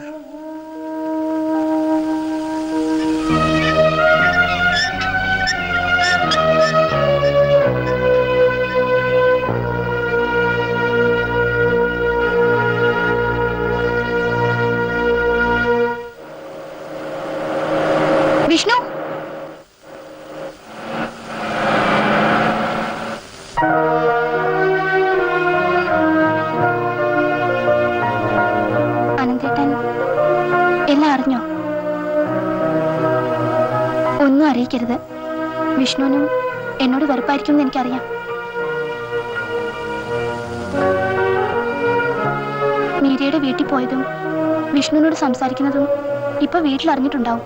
വിഷ്ണു, അനന്തേട്ടൻ എല്ലാം അറിഞ്ഞോ? ഒന്നും അറിയിക്കരുത്. വിഷ്ണുവിനും എന്നോട് വെറുപ്പായിരിക്കും എന്ന് എനിക്കറിയാം. മീരയുടെ വീട്ടിൽ പോയതും വിഷ്ണുവിനോട് സംസാരിക്കുന്നതും ഇപ്പൊ വീട്ടിൽ അറിഞ്ഞിട്ടുണ്ടാവും.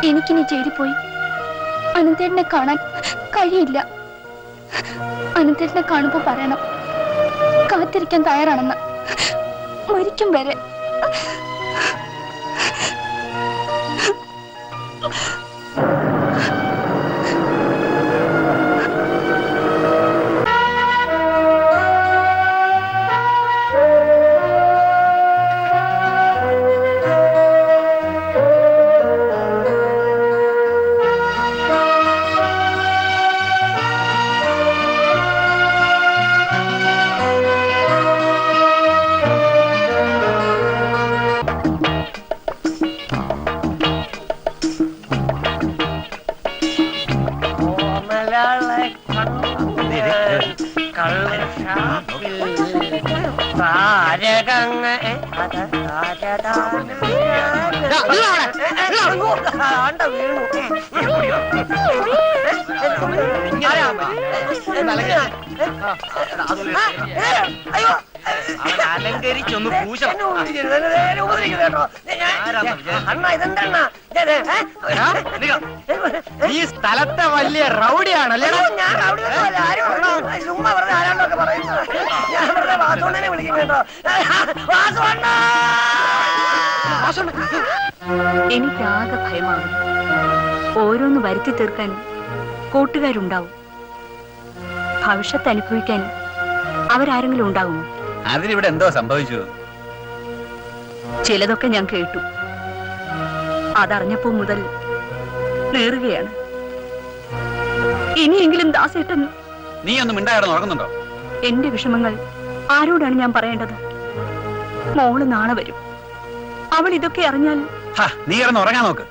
എനിക്കിനി ജയിലിൽ പോയി അനന്തേട്ടനെ കാണാൻ കഴിയില്ല. അനന്തേട്ടനെ കാണുമ്പോ പറയണം, കാത്തിരിക്കാൻ തയ്യാറാണെന്ന്, മരിക്കും വരെ. അലങ്കരിച്ചൊന്ന് ഈ സ്ഥലത്തെ വലിയ റൗഡിയാണല്ലേ? എനിക്കാകെ ഭയമാകും. ഓരോന്ന് വരുത്തി തീർക്കാൻ കൂട്ടുകാരുണ്ടാവും. ഭവിഷ്യത്ത് അനുഭവിക്കാൻ അവരാരെങ്കിലും ഉണ്ടാകുമോ? അതിനിവിടെ എന്തോ സംഭവിച്ചു? ചിലതൊക്കെ ഞാൻ കേട്ടു. അതറിഞ്ഞപ്പോ മുതൽ നേറുകയാണ്. ഇനിയെങ്കിലും ദാസേട്ടൻ. നീ ഒന്നും മിണ്ടാതെ ഉറങ്ങുന്നുണ്ടോ? എന്റെ വിഷമങ്ങൾ ആരോടാണ് ഞാൻ പറയേണ്ടത്? മോള് നാളെ വരും. അവൾ ഇതൊക്കെ അറിഞ്ഞാൽ നീ കിടന്ന് ഉറങ്ങാൻ നോക്ക്.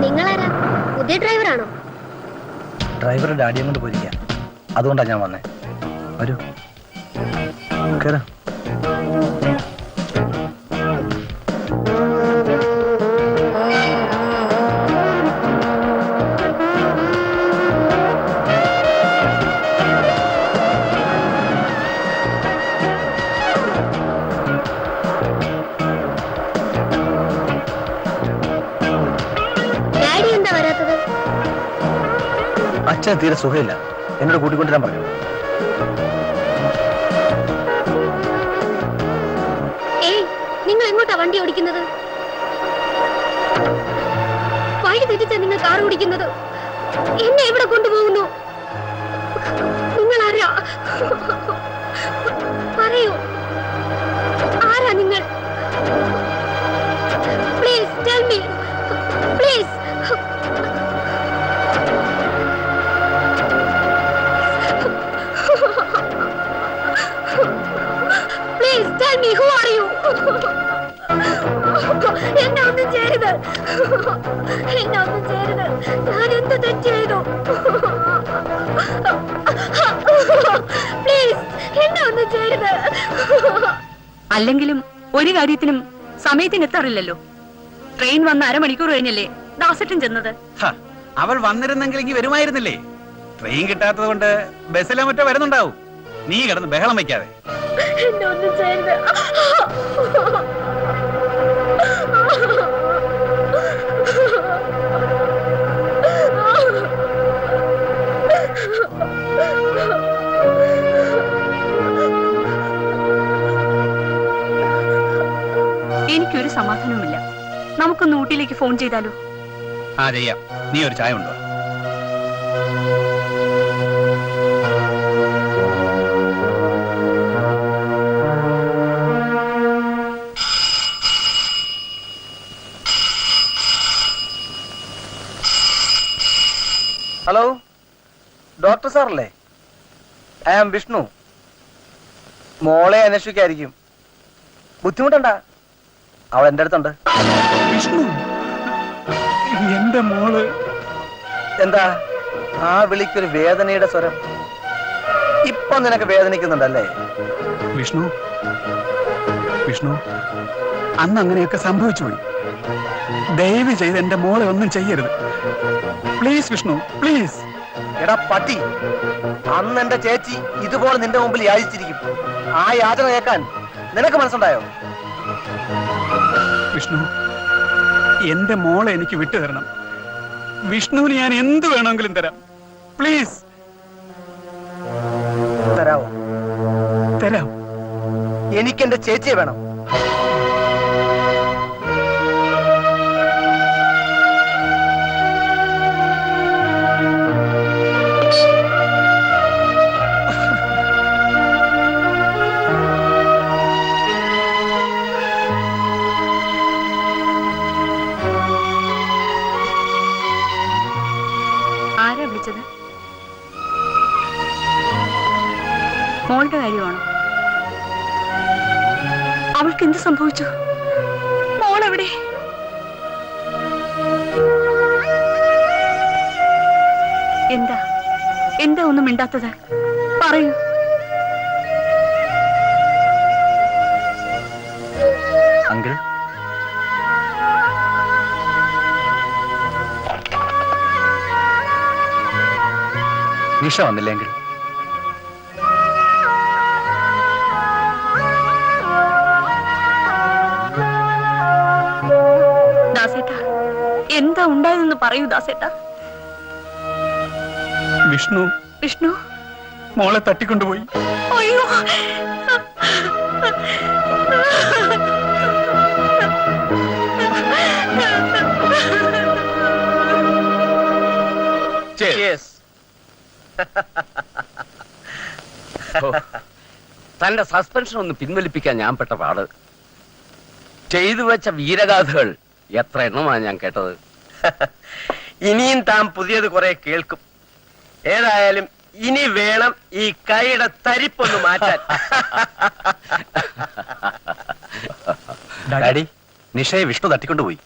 നിങ്ങളാരാ? പുതിയ ഡ്രൈവറാണോ? ഡ്രൈവറുടെ ഡാഡിയും കൊണ്ട് പോയിരിക്കാം, അതുകൊണ്ടാണ് ഞാൻ വന്നേ. വരൂ, കേറാം. അച്ഛന് തീരെ സുഖമില്ല, എന്നോട് കൂട്ടിക്കൊണ്ടുവരാൻ പറഞ്ഞു. നിങ്ങൾ എങ്ങോട്ടാ വണ്ടി ഓടിക്കുന്നത്? വഴി തെറ്റിച്ചാ നിങ്ങൾ കാർ ഓടിക്കുന്നത്. എന്നെ എവിടെ കൊണ്ടുപോകുന്നു? നിങ്ങൾ ആരാ? പറയൂ, ആരാ നിങ്ങൾ? Please tell me, please. എന്നെ ഒന്നും ചെയ്യരുത്. ഞാൻ എന്ത് തെറ്റ് ചെയ്തു? പ്ലീസ് എന്നെ ഒന്നും ചെയ്യരുത്. അല്ലെങ്കിലും ഒരു കാര്യത്തിനും സമയത്തിന് എത്താറില്ലല്ലോ. ട്രെയിൻ വന്ന് അരമണിക്കൂർ കഴിഞ്ഞല്ലേ ദാസേട്ടൻ ചെന്നത്. അവൾ വന്നിരുന്നെങ്കിൽ ഇങ്ങ് വരുമായിരുന്നില്ലേ? ട്രെയിൻ കിട്ടാത്തത് കൊണ്ട് ബസ്സിലെ മറ്റോ വരുന്നുണ്ടാവും. നീ കിടന്ന് ബഹളം വയ്ക്കാതെ. എന്നെ ഒന്നും ചെയ്യരുത്. എനിക്കൊരു സമാധാനവുമില്ല. നമുക്കൊന്ന് ഊട്ടിയിലേക്ക് ഫോൺ ചെയ്താലോ? ആ ചെയ്യാം. നീ ഒരു ചായ ഉണ്ടോ? ഹലോ, ഡോക്ടർ സാറല്ലേ? I am Vishnu. മോളെ അന്വേഷിക്കായിരിക്കും. ബുദ്ധിമുട്ടണ്ട, അവൾ എന്റെ അടുത്തുണ്ട്. വിഷ്ണു, എന്റെ മോള്. എന്താ ആ വിളിക്കൊരു വേദനയുടെ സ്വരം? ഇപ്പൊ നിനക്ക് വേദനിക്കുന്നുണ്ടല്ലേ? വിഷ്ണു, വിഷ്ണു, അന്ന് അങ്ങനെയൊക്കെ സംഭവിച്ചു പോയി. ദയവ് ചെയ്ത് എന്റെ മോളെ ഒന്നും ചെയ്യരുത്. Please Vishnu, please. എടാ പട്ടി, അന്ന് എന്റെ ചേച്ചി ഇതുപോലെ നിന്റെ മുമ്പിൽ യാചിച്ചിരിക്കും. ആ യാചന കേൾക്കാൻ നിനക്ക് മനസ്സുണ്ടായോ? വിഷ്ണു, എന്റെ മോളെ എനിക്ക് വിട്ടുതരണം. വിഷ്ണുവിന് ഞാൻ എന്ത് വേണമെങ്കിലും തരാം. പ്ലീസ്. തരാവോ? തരാം. എനിക്ക് എന്റെ ചേച്ചിയെ വേണം. ആരാ വിളിച്ചത്? മോളുടെ കാര്യമാണോ? അവൾക്ക് എന്ത് സംഭവിച്ചു? മോളെവിടെ? എന്താ എന്താ ഒന്നും മിണ്ടാത്തത്? പറയൂ. അങ്കിൾ, നിഷ വന്നില്ലെങ്കിൽ ദാസേട്ടാ, എന്താ ഉണ്ടായതെന്ന് പറയൂ ദാസേട്ടാ. വിഷ്ണു, വിഷ്ണു മോളെ തട്ടിക്കൊണ്ടുപോയി. അയ്യോ, Cheers. തന്റെ സസ്പെൻഷൻ ഒന്ന് പിൻവലിപ്പിക്കാൻ ഞാൻ പെട്ട പാട്. ചെയ്തു വെച്ച വീരഗാഥകൾ എത്ര എണ്ണമാണ് ഞാൻ കേട്ടത്. ഇനിയും താൻ പുതിയത് കുറെ കേൾക്കും. ഏതായാലും ഇനി വേണം ഈ കൈയുടെ തരിപ്പൊന്ന് മാറ്റാൻ. ഡാഡി, നിഷയെ വിഷ്ണു തട്ടിക്കൊണ്ടുപോയി.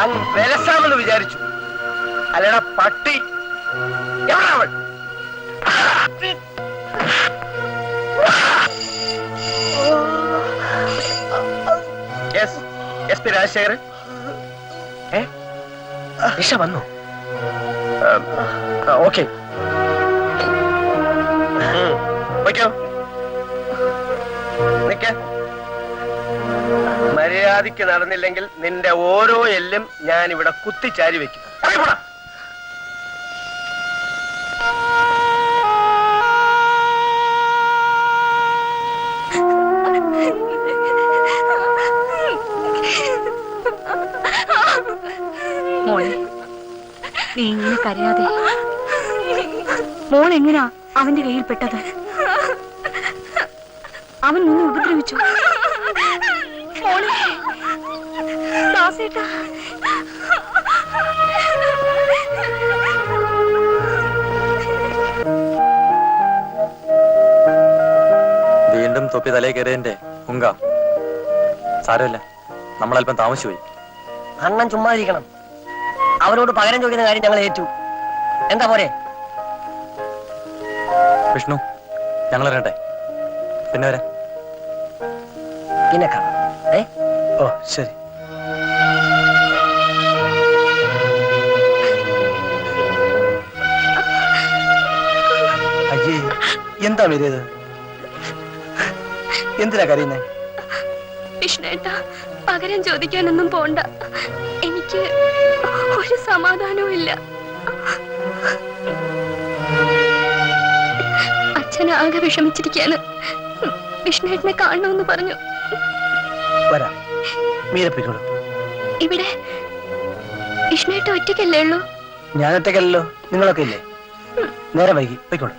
അങ്ങ് വിലസാമെന്ന് വിചാരിച്ചു. അല്ലടാ പട്ടി, എവിടെവൾ? SP രാജശേഖരൻ, നിഷ വന്നു. ഓക്കെ, വയ്ക്കോ. നിക്ക. മര്യാദയ്ക്ക് നടന്നില്ലെങ്കിൽ നിന്റെ ഓരോ എല്ലും ഞാൻ ഇവിടെ കുത്തിച്ചാരി വെക്കും. അറിയപ്പെടാ. മോളെ, നീ ഇങ്ങനെ കരയാതെ. മോൾ എങ്ങനാ അവന്റെ കയ്യിൽ പെട്ടത്? അവൻ നിന്നെ ഉപദ്രവിച്ചു? മോളെ, ദാസേട്ടാ, തൊപ്പി തലേ കയറിയതിന്റെ ഉങ്ക. സാരമില്ല, നമ്മളല്പം താമസിച്ചു പോയി. അണ്ണൻ ചുമ്മാ ഇരിക്കണം. അവരോട് പകരം ചോദിക്കുന്ന കാര്യം ഞങ്ങൾ ഏറ്റു. എന്താ പോരെ? വിഷ്ണു, ഞങ്ങൾ ഇറങ്ങട്ടെ. പിന്നെ വരാം. പിന്നെ കാണാം. ഓ ശരി. അയ്യേ, എന്താ വരിയത്? എന്തിനാ കരയുന്നേ? വിഷ്ണുവേട്ട, പകരം ചോദിക്കാനൊന്നും പോണ്ട. എനിക്ക് ഒരു സമാധാനവും ഇല്ല. അച്ഛനാകെ വിഷമിച്ചിരിക്കാണ്. വിഷ്ണുവേട്ടനെ കാണണമെന്ന് പറഞ്ഞു. വരാം. മീരപ്പിക്കോളൂ. ഇവിടെ വിഷ്ണുവേട്ട ഒറ്റയ്ക്കല്ലേ ഉള്ളൂ? ഞാൻ ഒറ്റയ്ക്കല്ലോ, നിങ്ങളൊക്കെ ഇല്ലേ? നേരെ വൈകി പോയിക്കോളൂ.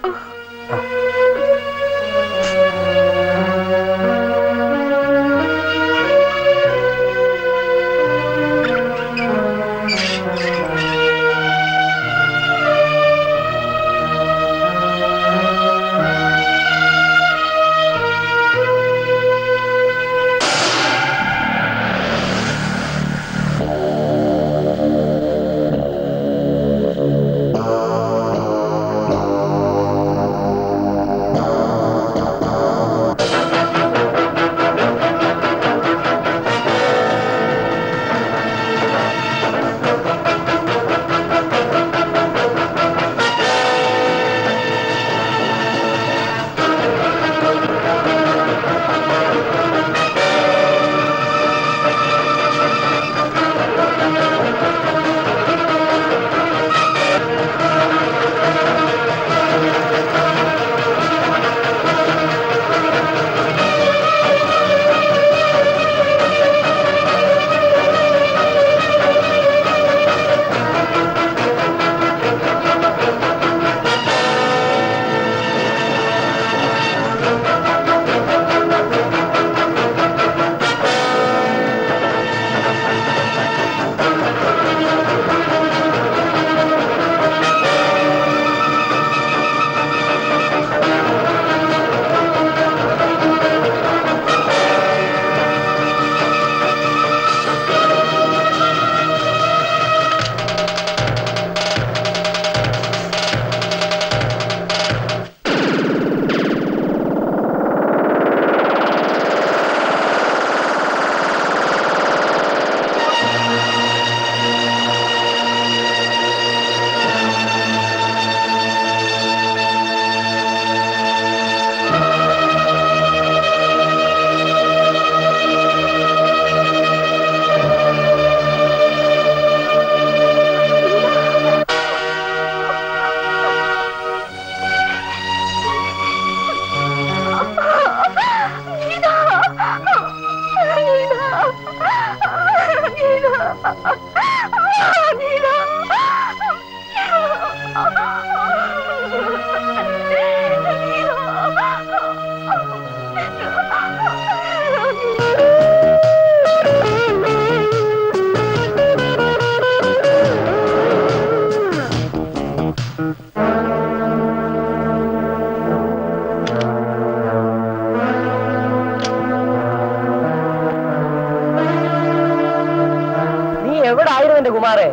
കുമാറേ,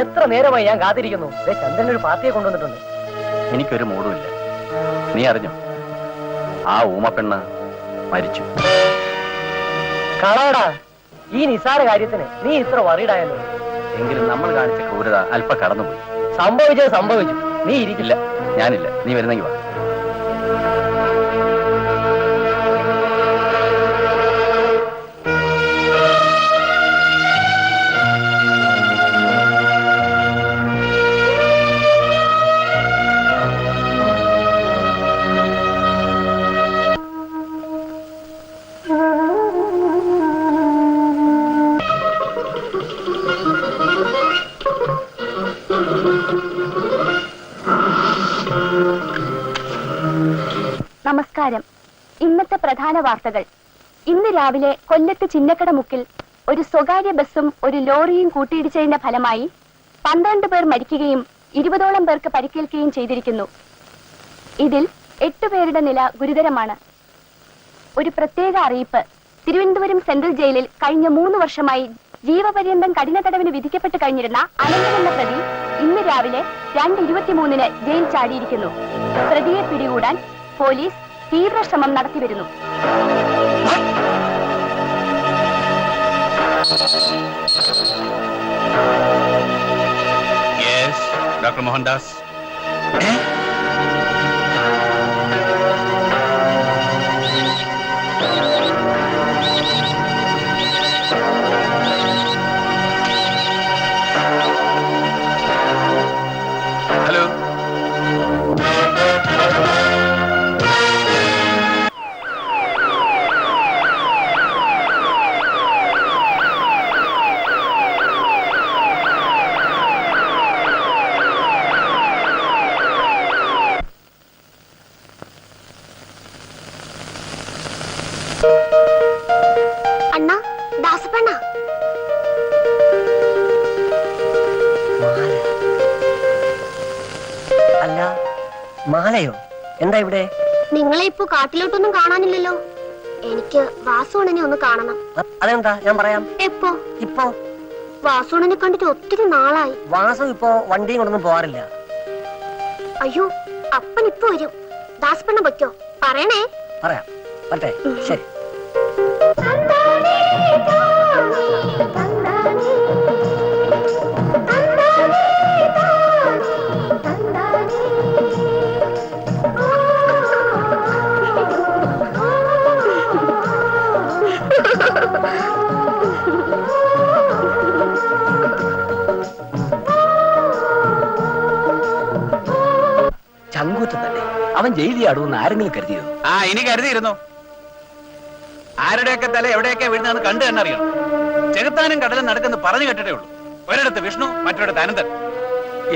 എത്ര നേരമായി ഞാൻ കാത്തിരിക്കുന്നു. ചന്ദ്രൻ ഒരു പാർട്ടിയെ കൊണ്ടുവന്നിട്ടുണ്ട്. എനിക്കൊരു മൂടുമില്ല. നീ അറിഞ്ഞോ, ആ ഊമപ്പെണ്ണ് മരിച്ചു. കളാടാ, ഈ നിസാര കാര്യത്തിന് നീ ഇത്ര വറീഡായല്ലോ. എങ്കിലും നമ്മൾ കാണിച്ച ക്രൂരത അല്പം കടന്നുപോയി. സംഭവിച്ചത് സംഭവിച്ചു. നീ ഇരിക്കില്ല. ഞാനില്ല, നീ വരുന്നെങ്കിൽ വാ. നമസ്കാരം. ഇന്നത്തെ പ്രധാന വാർത്തകൾ. ഇന്ന് രാവിലെ കൊല്ലത്ത് ചിന്നക്കട മുക്കിൽ ഒരു സ്വകാര്യ ബസ്സും ഒരു ലോറിയും കൂട്ടിയിടിച്ചതിന്റെ ഫലമായി 12 പേർ മരിക്കുകയും 20ഓളം പേർക്ക് പരിക്കേൽക്കുകയും ചെയ്തിരിക്കുന്നു. ഇതിൽ 8 പേരുടെ നില ഗുരുതരമാണ്. ഒരു പ്രത്യേക അറിയിപ്പ്. തിരുവനന്തപുരം സെൻട്രൽ ജയിലിൽ കഴിഞ്ഞ 3 വർഷമായി ജീവപര്യന്തം കഠിന തടവിന് വിധിക്കപ്പെട്ട് കഴിഞ്ഞിരുന്ന അനന്തൻ എന്ന പ്രതി ഇന്ന് രാവിലെ 2:23 ജയിൽ ചാടിയിരിക്കുന്നു. പ്രതിയെ പിടികൂടാൻ പോലീസ് തീവ്ര ശ്രമം നടത്തിവരുന്നു. Yes doctor Mohandas. ഹലോ. അണ്ണാ, ദാസപ്പണ്ണ. അല്ല, മാലയോ? എന്താ ഇവിടെ? നിങ്ങളെ ഇപ്പൊ കാട്ടിലോട്ടൊന്നും കാണാനില്ലല്ലോ. എനിക്ക് വാസുണ്ണനെ ഒന്ന് കാണണം. അതെന്താ? ഞാൻ പറയാം. എപ്പോ? ഇപ്പോ. വാസുണ്ണനെ കണ്ടിട്ട് ഒത്തിരി നാളായി. വാസു ഇപ്പോ വണ്ടിയും കൊണ്ടൊന്നും പോവാറില്ല. അയ്യോ, അപ്പൻ ഇപ്പൊ വരും. ദാസപ്പണ്ണ വയ്ക്കോ, പറയണേ. പറയാം. പറ്റേ? ശരി. ചങ്കൂറ്റം തന്നെ. അവൻ ജയിലിൽ ആടുമെന്ന് ആരെങ്കിലും കരുതിയോ? ആ, ഇനി കരുതിയിരുന്നു. ആരുടെയൊക്കെ തല എവിടെയൊക്കെ വീഴുന്നതെന്ന് കണ്ടു തന്നെ അറിയണം. ചെകുത്താനും കടലും നടക്കെന്ന് പറഞ്ഞു കേട്ടിട്ടേ ഉള്ളൂ. ഒരിടത്ത് വിഷ്ണു, മറ്റൊരിടത്ത് അനന്തൻ.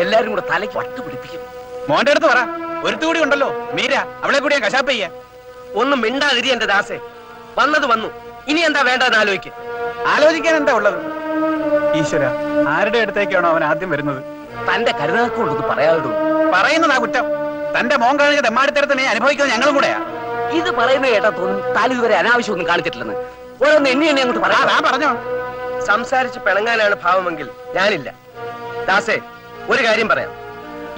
എല്ലാരും കൂടെ തലയ്ക്ക് വട്ട് പിടിപ്പിക്കും. മോന്റെ അടുത്ത് പറ. ഒരുത്തുകൂടി ഉണ്ടല്ലോ, മീര. അവളെ കൂടി ഞാൻ കശാപ്പ് ചെയ്യാ. ഒന്നും മിണ്ടാതിരി എന്റെ ദാസേ. വന്നത് വന്നു. ഇനി എന്താ വേണ്ടതെന്ന് ആലോചിക്ക്. ആലോചിക്കാൻ എന്താ ഉള്ളത്? ഈശ്വര, ആരുടെ അടുത്തേക്കാണോ അവൻ ആദ്യം വരുന്നത്? തന്റെ കരുതാക്കൊണ്ടൊന്ന് പറയാതോ. പറയുന്നതാ കുറ്റം. തന്റെ മോൻ കാണിച്ച തെമ്മാടിത്തരത്തിനെ അനുഭവിക്കുന്നത് ഞങ്ങളും കൂടെയാ. ഇത് പറയുന്നത് കേട്ടാ തോന്നും താൻ ഇതുവരെ അനാവശ്യമൊന്നും കാണിച്ചിട്ടില്ലെന്ന്. ഓരോന്ന് എന്നെ അങ്ങോട്ട് പറയാം. പറഞ്ഞോ. സംസാരിച്ച് പിണങ്ങാനാണ് ഭാവമെങ്കിൽ ഞാനില്ല. ദാസേ, ഒരു കാര്യം പറയാം.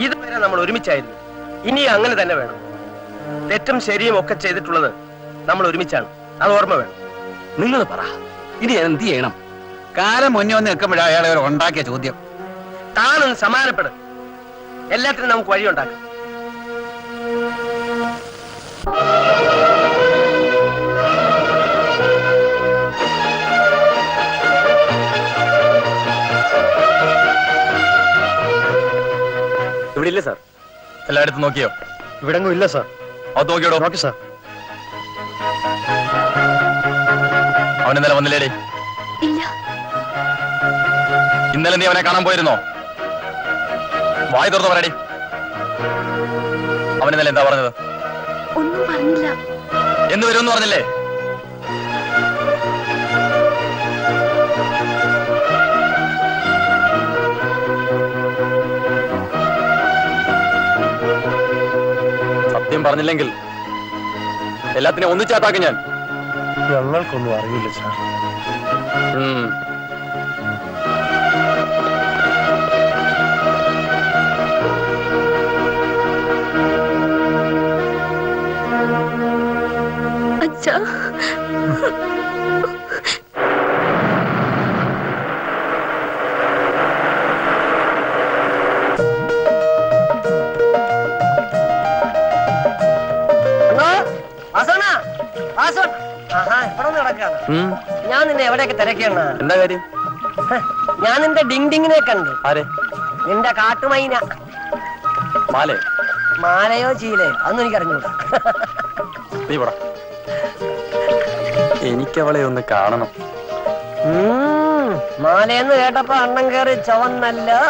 ഇതുവരെ നമ്മൾ ഒരുമിച്ചായിരുന്നു. ഇനി അങ്ങനെ തന്നെ വേണം. തെറ്റും ശരിയും ഒക്കെ ചെയ്തിട്ടുള്ളത് നമ്മൾ ഒരുമിച്ചാണ്. അത് ഓർമ്മ വേണം. നിങ്ങൾ പറ, ഇനി ഞാൻ എന്ത് ചെയ്യണം? കാലം മുന്നേ വന്ന് നിൽക്കുമ്പോഴാണ് അയാളെ ഉണ്ടാക്കിയ ചോദ്യം. താനൊന്ന് സമാധാനപ്പെടും. എല്ലാത്തിനും നമുക്ക് വഴിയുണ്ടാക്കാം. ഇവിടെ ഇല്ല സാർ. എല്ലായിടത്തും നോക്കിയോ? ഇവിടെ ഇല്ല സാർ. അത് നോക്കിയോടോ. നോക്കി സാർ. അവൻ ഇന്നലെ വന്നില്ലേടി? ഇല്ല. ഇന്നലെ നീ അവനെ കാണാൻ പോയിരുന്നോ? വായി തുറന്നു പറയടി. അവൻ ഇന്നലെ എന്താ പറഞ്ഞത്? ഒന്നും പറഞ്ഞില്ല. എന്ന് വരുമെന്ന് പറഞ്ഞില്ലേ? സത്യം പറഞ്ഞില്ലെങ്കിൽ എല്ലാത്തിനെയും ഒന്നിച്ചാത്താക്കും ഞാൻ. ഞങ്ങൾക്കൊന്നും അറിയില്ല സാർ. അച്ഛാ, ഞാൻ നിന്നെ എവിടെയൊക്കെ തിരക്കാണ്. എന്താ കാര്യം? ഞാൻ നിന്റെ ഡിങ് ഡിങ്ങിനെ കണ്ടു. ആരെ? നിന്റെ കാട്ടുമൈന. മാലേ? മാലയോ ചീലയോ അതൊന്നും എനിക്ക് അറിഞ്ഞൂടാ. നീ പറ. എനിക്കവളെ ഒന്ന് കാണണം. മാലയെന്ന് കേട്ടപ്പോ അണ്ണം കയറി ചവന്നല്ലോ.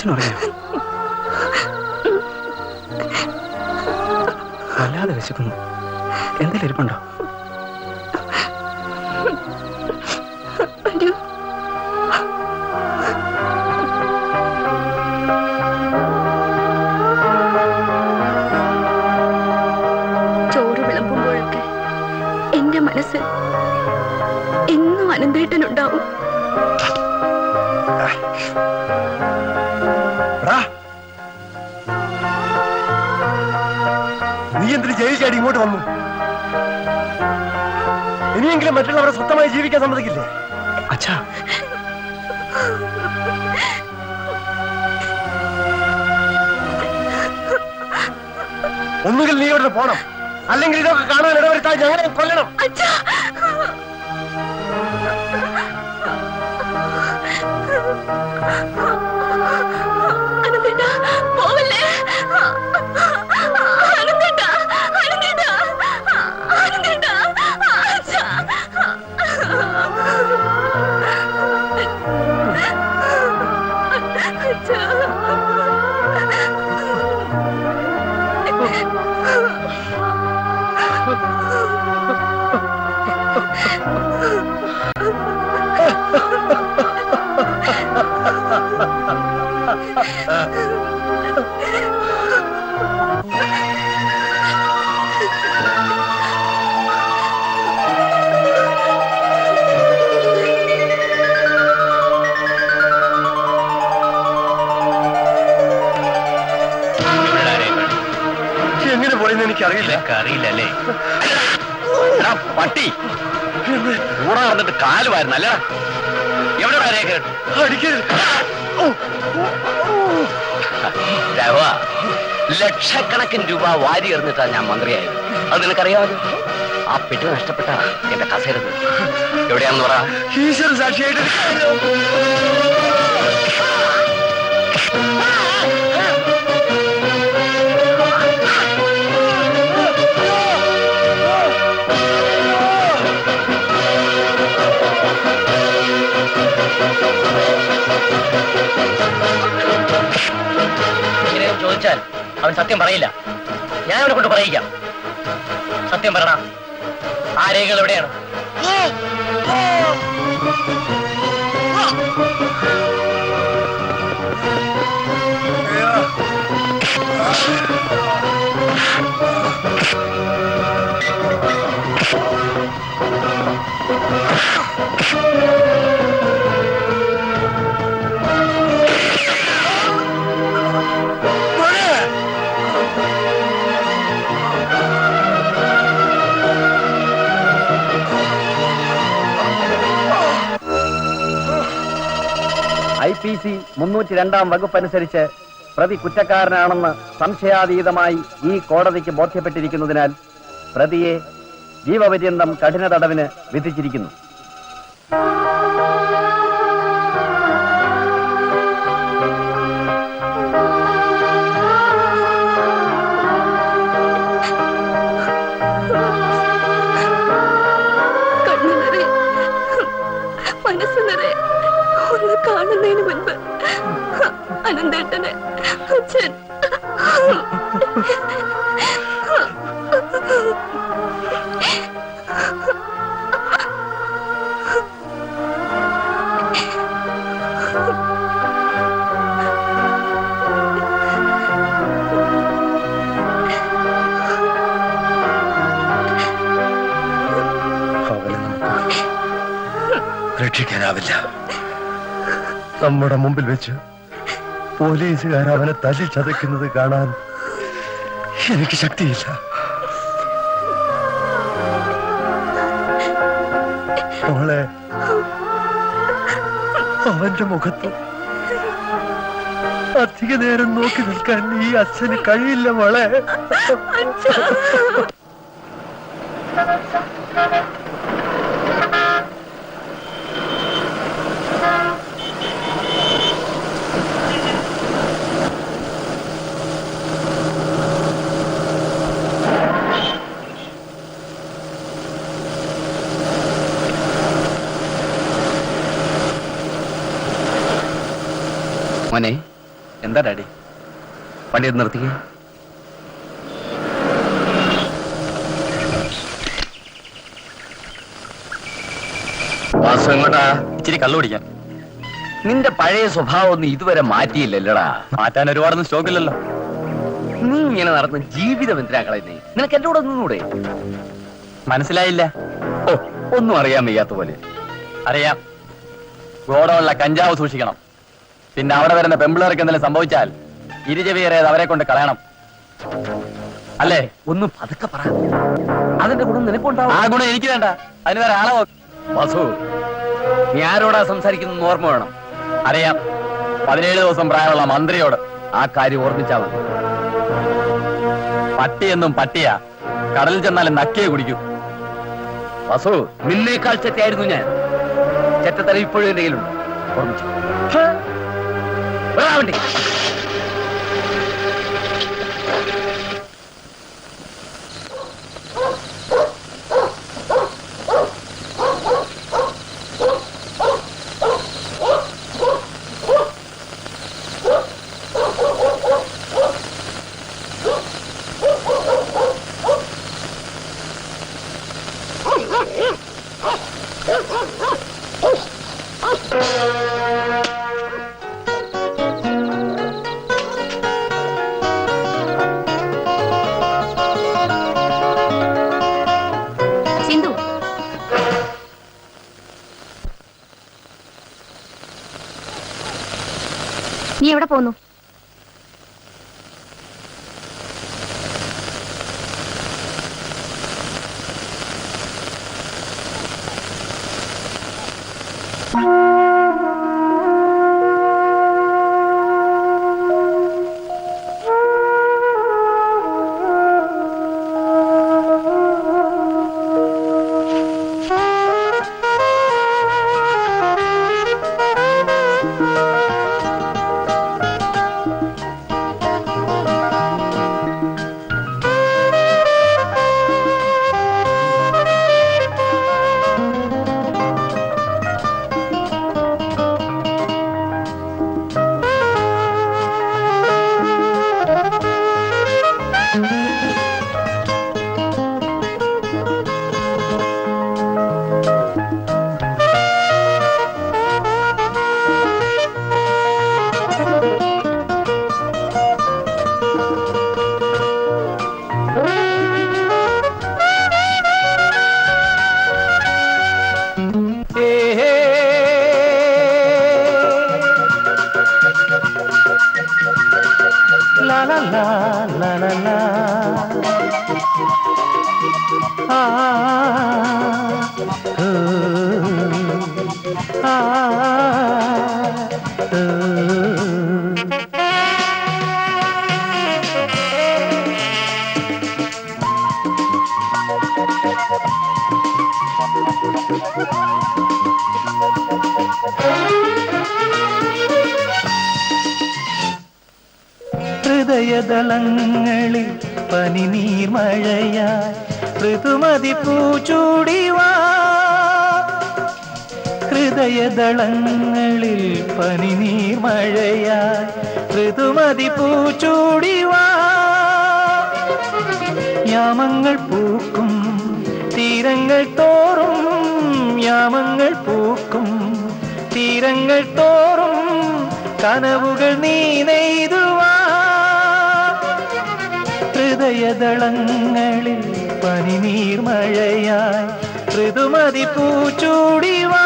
ഭക്ഷണം അറിയാം. വല്ലാതെ വിശക്കുന്നു. എന്തെങ്കിലും ഇരിപ്പുണ്ടോ? ചോറ് വിളമ്പുമ്പോഴൊക്കെ എന്റെ മനസ്സിൽ എന്നും അനന്തേട്ടനുണ്ടാവും. നീ എന്തിന് ജയിച്ചാടി ഇങ്ങോട്ട് വന്നു? ഇനിയെങ്കിലും മറ്റുള്ളവരെ സ്വന്തമായി ജീവിക്കാൻ സമ്മതിക്കില്ലേ? അച്ഛാ, ഒന്നുകിൽ നീ ഇവിടെ പോണം, അല്ലെങ്കിൽ ഇതൊക്കെ കാണാൻ ഇടവരുത്താൻ ഞങ്ങളെ കൊല്ലണം. എങ്ങനെ പോയെന്ന് എനിക്കറിയില്ല. അറിയില്ലല്ലേ പട്ടി കൂടെ നടന്നിട്ട് കാല് വാരുന്നല്ല. എവിടെ രേഖ? ലക്ഷക്കണക്കിന് രൂപ വാരി എറിഞ്ഞിട്ടാണ് ഞാൻ മന്ത്രിയായത്. അത് നിനക്കറിയാമല്ലോ. ആ പെട്ടി നഷ്ടപ്പെട്ട എന്റെ കസേരത് എവിടെയാണെന്ന് പറ. ഈശ്വര സാക്ഷിയായിട്ട് ചോദിച്ചാൽ അവൻ സത്യം പറയില്ല. ഞാൻ അവനെ കൊണ്ട് പറയിക്കാം. സത്യം പറയണ, ആ രേഖകൾ എവിടെയാണ്? IPC 302 വകുപ്പ് അനുസരിച്ച് പ്രതി കുറ്റക്കാരനാണെന്ന് സംശയാതീതമായി ഈ കോടതിക്ക് ബോധ്യപ്പെട്ടിരിക്കുന്നതിനാൽ പ്രതിയെ ജീവപര്യന്തം കഠിന തടവിന് വിധിച്ചിരിക്കുന്നു. കാണുന്നതിന് മുൻപ് അനന്തേട്ടനെ അച്ഛൻ അവനെ നമുക്ക് രക്ഷിക്കാനാവില്ല. നമ്മുടെ മുമ്പിൽ വെച്ച് പോലീസുകാർ അവനെ തല്ലി ചതയ്ക്കുന്നത് കാണാൻ എനിക്ക് ശക്തിയില്ല. മോളെ, അവന്റെ മുഖത്ത് അധിക നേരം നോക്കി നിൽക്കാൻ ഈ അച്ഛന് കഴിയില്ല മോളെ. മോനെ, എന്താ ഡാഡി? വണ്ടി ഒന്ന് നിർത്തിക്കേ. വാസു എങ്ങോട്ടാ? ഇച്ചിരി കള്ളു കുടിക്കാൻ. നിന്റെ പഴയ സ്വഭാവം ഒന്നും ഇതുവരെ മാറ്റിയില്ലല്ലോടാ. മാറ്റാൻ ഒരുപാടൊന്നും സ്റ്റോക്കില്ലല്ലോ. നീ ഇങ്ങനെ നടന്ന് ജീവിതം എന്തിനാ കളയുന്നേ? നിനക്ക് എന്റെ കൂടെ നിന്നൂടെ? മനസ്സിലായില്ല. ഓ, ഒന്നും അറിയാൻ വയ്യാത്ത പോലെ. അറിയാം. ഗോഡൗണിലെ കഞ്ചാവ് സൂക്ഷിക്കണം. പിന്നെ അവിടെ വരുന്ന പെമ്പിളർക്ക് എന്തെങ്കിലും സംഭവിച്ചാൽ ഇരുചെവിയേറിയത് അവരെ കൊണ്ട് കളയണം. അല്ലേ? ഒന്ന് പതുക്കെ പറ. അതിന്റെ ഗുണം നിനക്കുണ്ടാവും. ആ ഗുണം എനിക്ക് വേണ്ട. അതിന് വേറെ ആളെ വാസു, നീ ആരോടാ സംസാരിക്കുന്ന ഓർമ്മ വേണം. അറിയാം. 17 ദിവസം പ്രായമുള്ള മന്ത്രിയോട്. ആ കാര്യം ഓർമ്മിച്ചാ മതി. പട്ടിയെന്നും പട്ടിയാ. കടലിൽ ചെന്നാലും നക്കിയെ കുടിക്കൂ. വാസു, നിന്നേക്കാൾ ചെറ്റയായിരുന്നു ഞാൻ. ചെറ്റത്തല ഇപ്പോഴും എന്റെ കയ്യിലുണ്ട്. ഓർമ്മിച്ചു. വണ്ടി നീ എവിടെ പോന്നു? ഹൃദയദളങ്ങളിൽ പനിനീർമഴയായി ഋതുമതി പൂച്ചൂടിവാ. ഹൃദയദളങ്ങളിൽ പനിനീർമഴയായി ഋതുമതി പൂച്ചൂടിവാ. യാമങ്ങൾ പൂക്കും തീരങ്ങൾ തോറും, യാമങ്ങൾ പൂക്കും തീരങ്ങൾ തോറും കനവുകൾ നീ നെയ്തുവാ. ഹൃദയദളങ്ങളിൽ പനിനീർമഴയായി ഋതുമതി പൂച്ചൂടിവാ.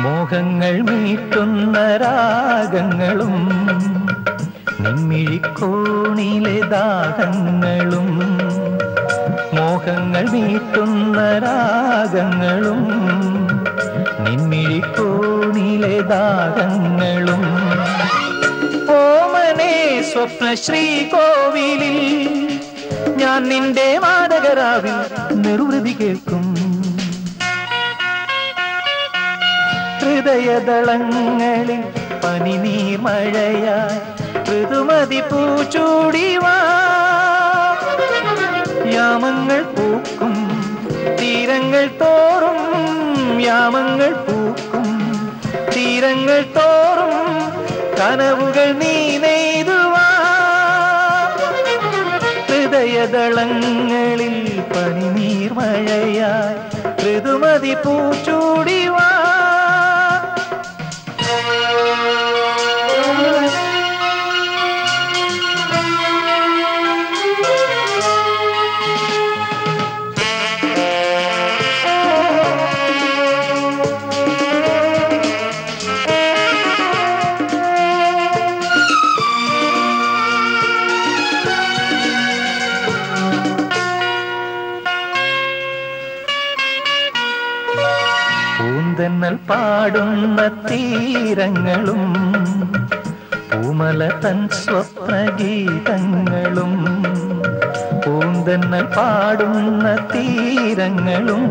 മോഹങ്ങൾ മീട്ടുന്ന രാഗങ്ങളും നിമ്മിഴിക്കോണിലെ ദാഹങ്ങളും, മോഹങ്ങൾ മീട്ടുന്ന രാഗങ്ങളും നിമ്മിഴിക്കോണിലെ ദാഹങ്ങളും, ഓമനേ സ്വപ്ന ശ്രീകോവിലിൽ ഞാൻ നിന്റെ വാദകരാവിൽ നിർവൃതി കേൾക്കും. ഹൃദയദളങ്ങളിൽ പനിനീർമഴയായി ഋതുമതി പൂച്ചൂടിവാ. യാമങ്ങൾ പൂക്കും തീരങ്ങൾ തോറും, യാമങ്ങൾ പൂക്കും തീരങ്ങൾ തോറും കനവുകൾ നീ നെയ്തുവാ. ഹൃദയദളങ്ങളിൽ പനിനീർമഴയായി ഋതുമതി പൂച്ചൂടിവാ. പൂന്തന്നൽ പാടുന്ന തീരങ്ങളും പൂമല തൻ സ്വപ്നഗീതങ്ങളും. പൂന്തന്നൽ പാടുന്ന തീരങ്ങളും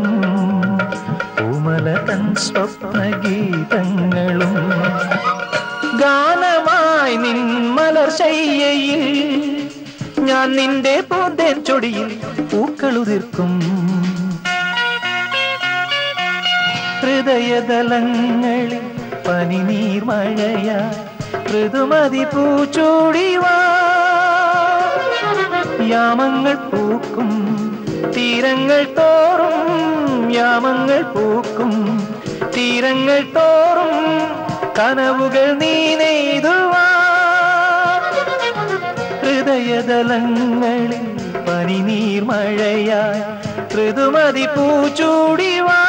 പൂമല തൻ സ്വപ്നഗീതങ്ങളും. ഗാനമായി നിൻ മലർശയ്യയിൽ ഞാൻ നിന്റെ പൂന്തേൻ ചൊടിയിൽ പൂക്കളുതിർക്കും. ഹൃദയദളങ്ങളിൽ പനിനീർമഴയായി ഋതുമതി പൂച്ചൂടിവാ. യാമങ്ങൾ പൂക്കും തീരങ്ങൾ തോറും, യാമങ്ങൾ പൂക്കും തീരങ്ങൾ തോറും കനവുകൾ നീ നെയ്തുവാ. ഹൃദയദളങ്ങളിൽ പനിനീർമഴയായി ഋതുമതി പൂച്ചൂടിവാ.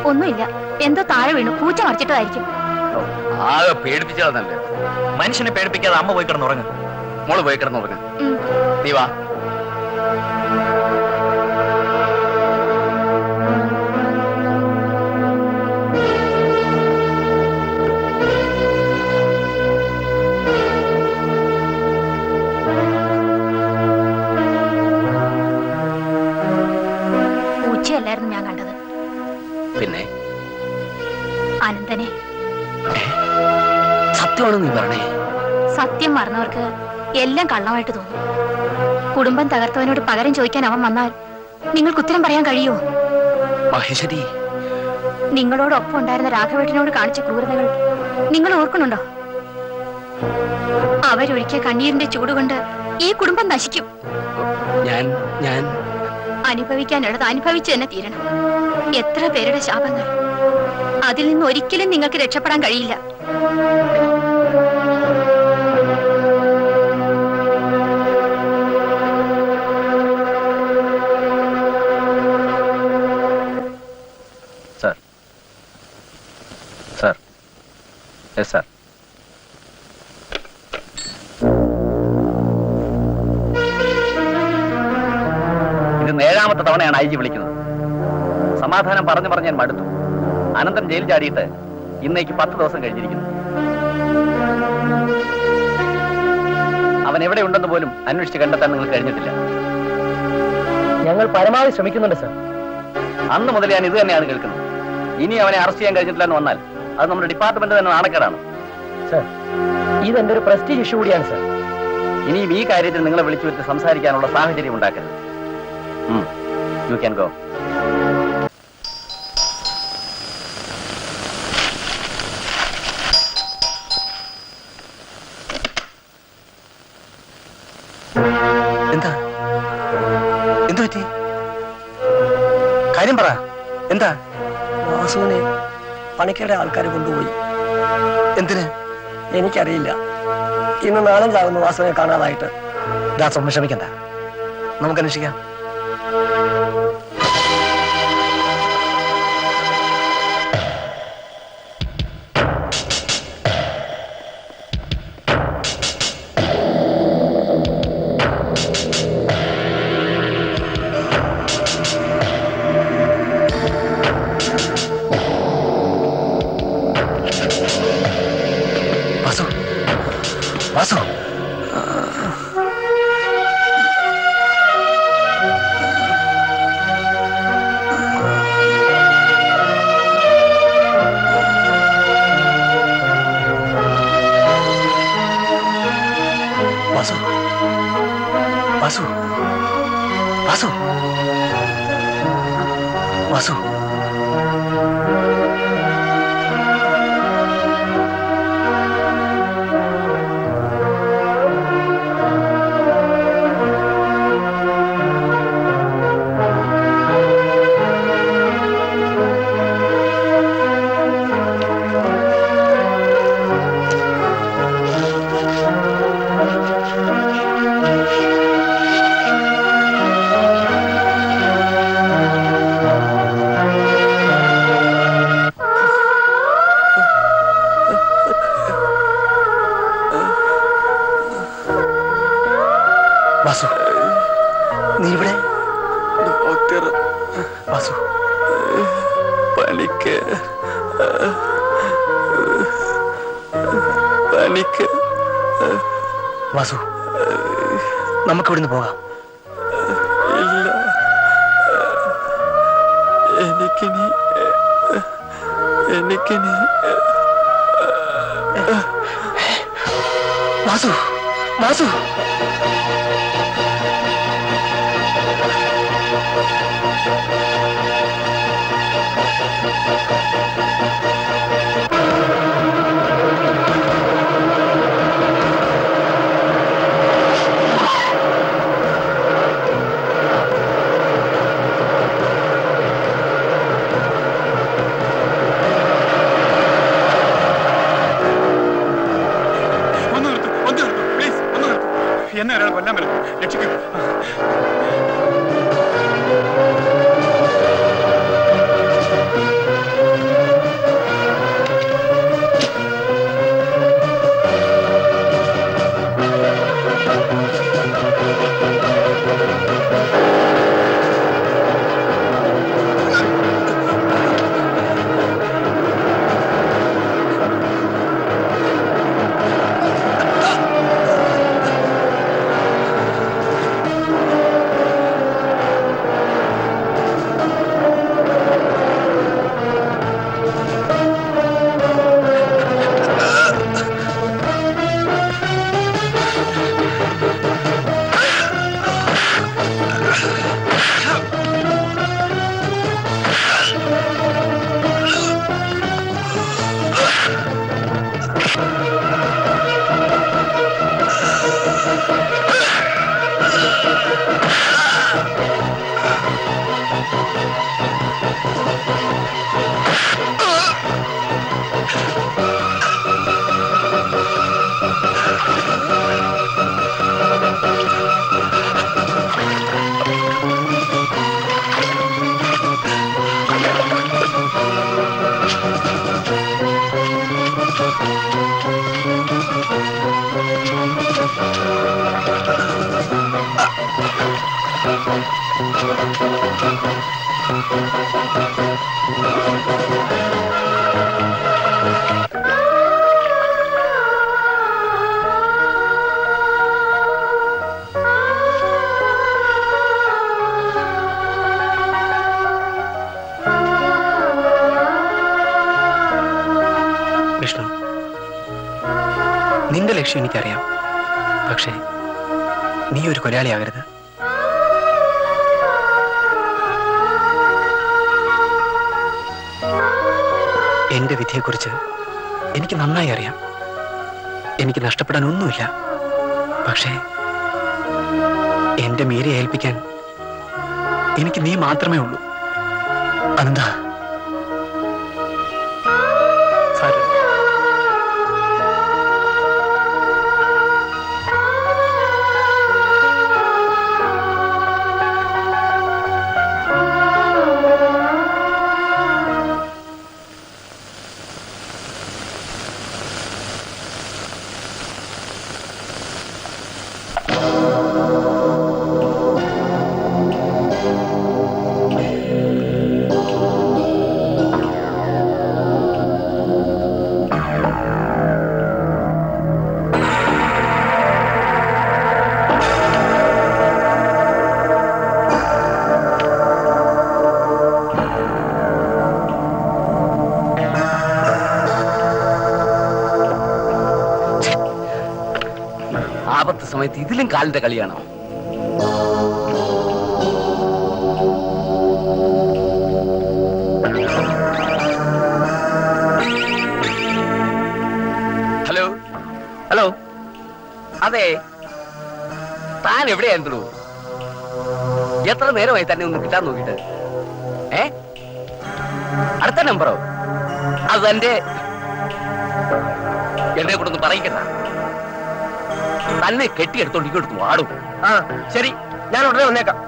ഒന്നുമില്ല, എന്തോ താഴെ വീണു, പൂച്ച മറിച്ചിട്ടതായിരിക്കും. ആകെ പേടിപ്പിച്ചതല്ലേ. മനുഷ്യനെ പേടിപ്പിക്കാതെ അമ്മ പോയി കിടന്നുറങ്ങ്. മോള് പോയി കിടന്നുറങ്ങ. നീ വാ. പൂച്ചയല്ലായിരുന്നു ഞാൻ കണ്ടത്, പിന്നെ അനന്തനെ. സത്യമാണോ നീ പറഞ്ഞേ? സത്യം മറന്നവർക്ക് എല്ലാം കള്ളമായിട്ട് തോന്നും. കുടുംബം തകർത്തവനോട് പകരം ചോദിക്കാൻ അവൻ വന്നാൽ നിങ്ങൾക്ക് ഉത്തരം പറയാൻ കഴിയുമോ? മഹേശ്വരി, നിങ്ങളോടൊപ്പം ഉണ്ടായിരുന്ന രാഘവേട്ടനോട് കാണിച്ച ക്രൂരതകൾ നിങ്ങൾ ഓർക്കുന്നുണ്ടോ? അവരൊഴിക്കിയ കണ്ണീരിന്റെ ചൂടുകൊണ്ട് ഈ കുടുംബം നശിക്കും. ഞാൻ അനുഭവിക്കാനുള്ളത് അനുഭവിച്ചു തന്നെ തീരണം. എത്ര പേരുടെ ശാപങ്ങൾ. അതിൽ നിന്ന് ഒരിക്കലും നിങ്ങൾക്ക് രക്ഷപ്പെടാൻ കഴിയില്ല. Sir, sir, yes sir. ഇത് 7ാമത്തെ തവണയാണ് IG വിളിക്കുന്നത്. സമാധാനം പറഞ്ഞു പറഞ്ഞ് ഞാൻ മടുത്തു. അനന്തൻ ജയിൽ ചാടിയിട്ട് ഇന്നേക്ക് 10 ദിവസം കഴിഞ്ഞിരിക്കുന്നു. അവൻ എവിടെ ഉണ്ടെന്ന് പോലും അന്വേഷിച്ച് കണ്ടെത്താൻ നിങ്ങൾക്ക് കഴിഞ്ഞിട്ടില്ല. ഞങ്ങൾ പരമാവധി ശ്രമിക്കുന്നുണ്ട് സർ. അന്ന് മുതൽ ഞാൻ ഇത് തന്നെയാണ് കേൾക്കുന്നത്. ഇനി അവനെ അറസ്റ്റ് ചെയ്യാൻ കഴിഞ്ഞിട്ടില്ല എന്ന് വന്നാൽ അത് നമ്മുടെ ഡിപ്പാർട്ട്മെന്റ് തന്നെ നാണക്കേടാണ്. സർ, ഇതെന്റെ ഒരു പ്രസ്റ്റീജ് ഇഷ്യൂ കൂടിയാണ് സർ. ഇനിയും ഈ കാര്യത്തിൽ നിങ്ങളെ വിളിച്ചു വരുത്തി സംസാരിക്കാനുള്ള സാഹചര്യം ഉണ്ടാക്കരുത്. You can go. എന്താ എന്തു പറ്റി? കാര്യം പറ. എന്താ? വാസുവിനെ പണിക്കരുടെ ആൾക്കാർ കൊണ്ടുപോയി. എന്തിന്? എനിക്കറിയില്ല. ഇന്ന് 4-5 ആകുന്നു വാസുവിനെ കാണാതായിട്ട്. ദാസം വിഷമിക്കണ്ട, നമുക്ക് അന്വേഷിക്കാം. വാസു, വാസു, വാസു, വാസു, വാസു, വാസു. വാസു, നീ ഇവിടെ? ഡോക്ടർ, വാസു, പനിക്ക് പനിക്ക്. വാസു, നമുക്ക് ഇവിടുന്ന് പോകാം. ഇല്ല, എനിക്കിനി വാസു, വാസു. എന്നെ ഒരാൾ കൊല്ലാൻ വരും, രക്ഷിക്കൂ. വിഷ്ണു, നിന്റെ ലക്ഷ്യം എനിക്കറിയാം. പക്ഷേ നീ ഒരു കൊലയാളിയാകരുത്. എന്റെ വിധിയെക്കുറിച്ച് എനിക്ക് നന്നായി അറിയാം. എനിക്ക് നഷ്ടപ്പെടാൻ ഒന്നുമില്ല. പക്ഷേ എന്റെ മീരെ ഏൽപ്പിക്കാൻ എനിക്ക് നീ മാത്രമേ ഉള്ളൂ. അനന്ത, രാത്രി സമയത്ത് ഇതിലും കാലിന്റെ കളിയാണോ? ഹലോ ഹലോ, അതെ, താൻ എവിടെയായിരുന്നു? എത്ര നേരമായി തന്നെ ഒന്ന് കിട്ടാൻ നോക്കിട്ട്? അടുത്ത നമ്പറോ? അതെന്റെ എന്നെ കൊണ്ടൊന്ന് പറയിക്കണ്ട. തന്നെ കെട്ടിയെടുത്തോണ്ട് ഇങ്ങോട്ട് വാടും. ആ ശരി, ഞാൻ ഉടനെ വന്നേക്കാം.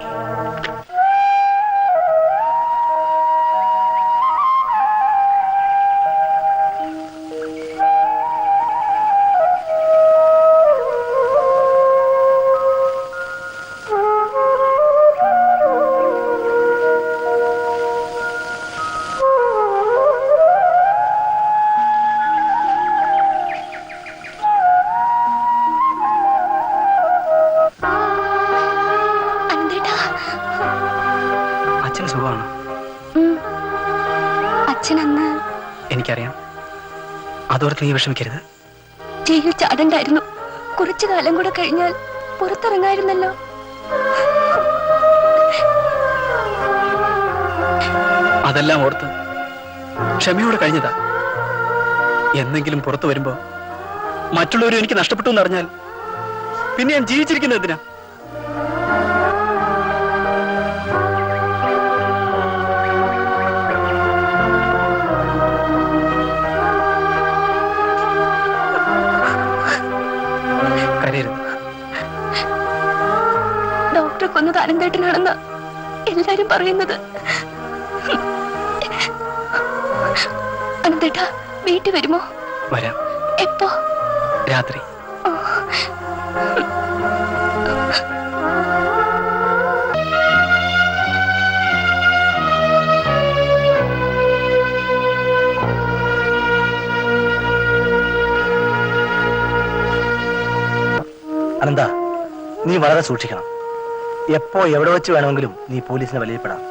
അച്ഛന് സുഖമാണ്. അച്ഛനന്ന് എനിക്കറിയാം. അതോർത്ത് നീ വിഷമിക്കരുത്. ജയിൽ ചാടണ്ടായിരുന്നു. കുറച്ചു കാലം കൂടെ കഴിഞ്ഞാൽ പുറത്തിറങ്ങായിരുന്നല്ലോ. അതെല്ലാം ഓർത്ത് ക്ഷമയോടെ കഴിഞ്ഞതാ. എന്നെങ്കിലും പുറത്തു വരുമ്പോ മറ്റുള്ളവരും എനിക്ക് നഷ്ടപ്പെട്ടു എന്നറിഞ്ഞാൽ പിന്നെ ഞാൻ ജീവിച്ചിരിക്കുന്നത് എന്തിനാ? കരയരുത്. ഡോക്ടറെ കൊന്നത് അനന്തേട്ടനാണെന്ന് എല്ലാരും പറയുന്നത്. അനന്തേട്ടാ വീട്ടിൽ വരുമോ? വരാം. എപ്പോ? രാത്രി. അനന്ത, നീ വളരെ സൂക്ഷിക്കണം. എപ്പോ എവിടെ വെച്ച് വേണമെങ്കിലും നീ പോലീസിനെ വലയപ്പെടാം.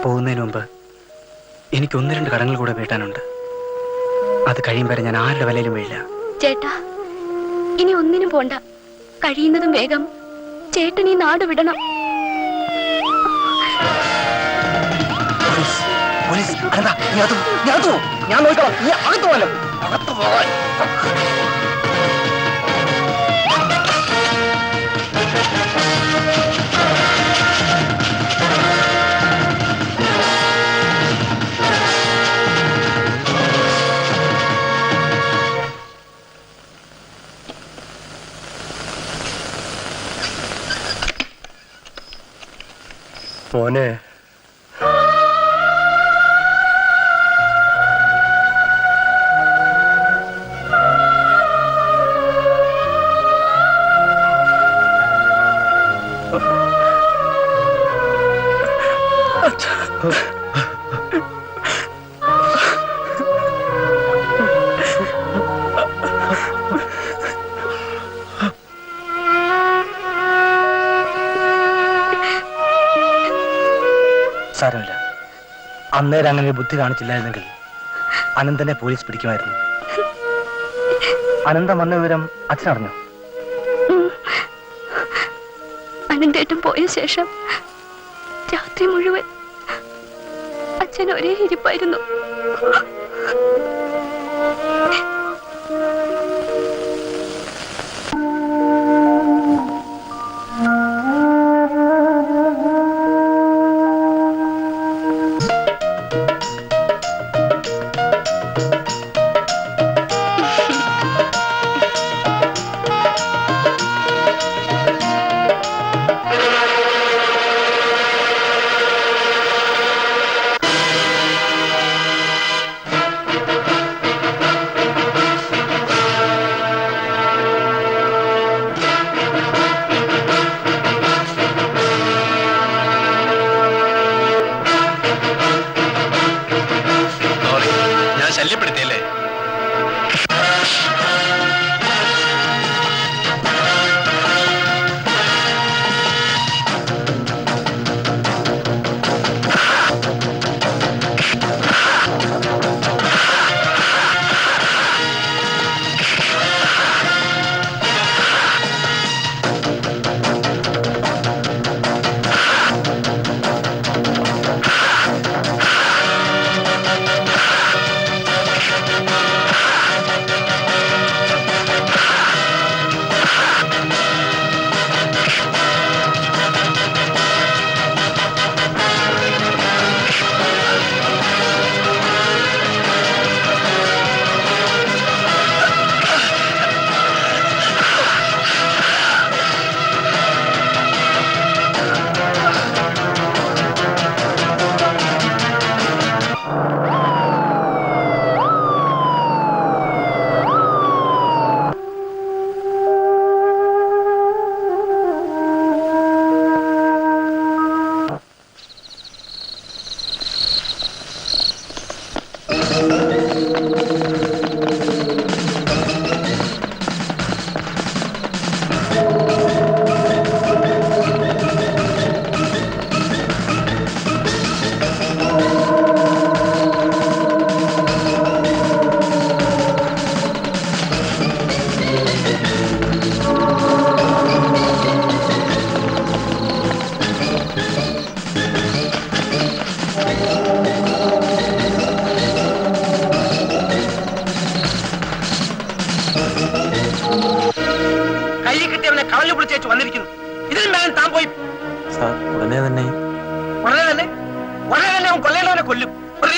പോകുന്നതിന് മുമ്പ് എനിക്ക് 1-2 കടങ്ങൾ കൂടെ വീട്ടാനുണ്ട്. അത് കഴിയും വരെ ഞാൻ ആരുടെ വലയിലും വീഴില്ല. ചേട്ടാ, ഇനി ഒന്നിനും പോണ്ട. കഴിയുന്നതും വേഗം ചേട്ടൻ ഈ നാട് വിടണം. പോലീസ്, അനന്ത, നീ അകത്ത് പോ, നീ അകത്ത് പോ. ഞാൻ നോക്കണം. നീ അകത്ത് പോകല്ലോ. അകത്ത് പോകാൻ. മോനെ, സാരമില്ല. അന്നേരം അങ്ങനെ ബുദ്ധി കാണിച്ചില്ലായിരുന്നെങ്കിൽ അനന്തനെ പോലീസ് പിടിക്കുമായിരുന്നു. അനന്തം വന്ന വിവരം അച്ഛനറിഞ്ഞോ? അനന്തേട്ടൻ പോയ ശേഷം രാത്രി മുഴുവൻ അച്ഛൻ ഒരേ ഇരിപ്പായിരുന്നു.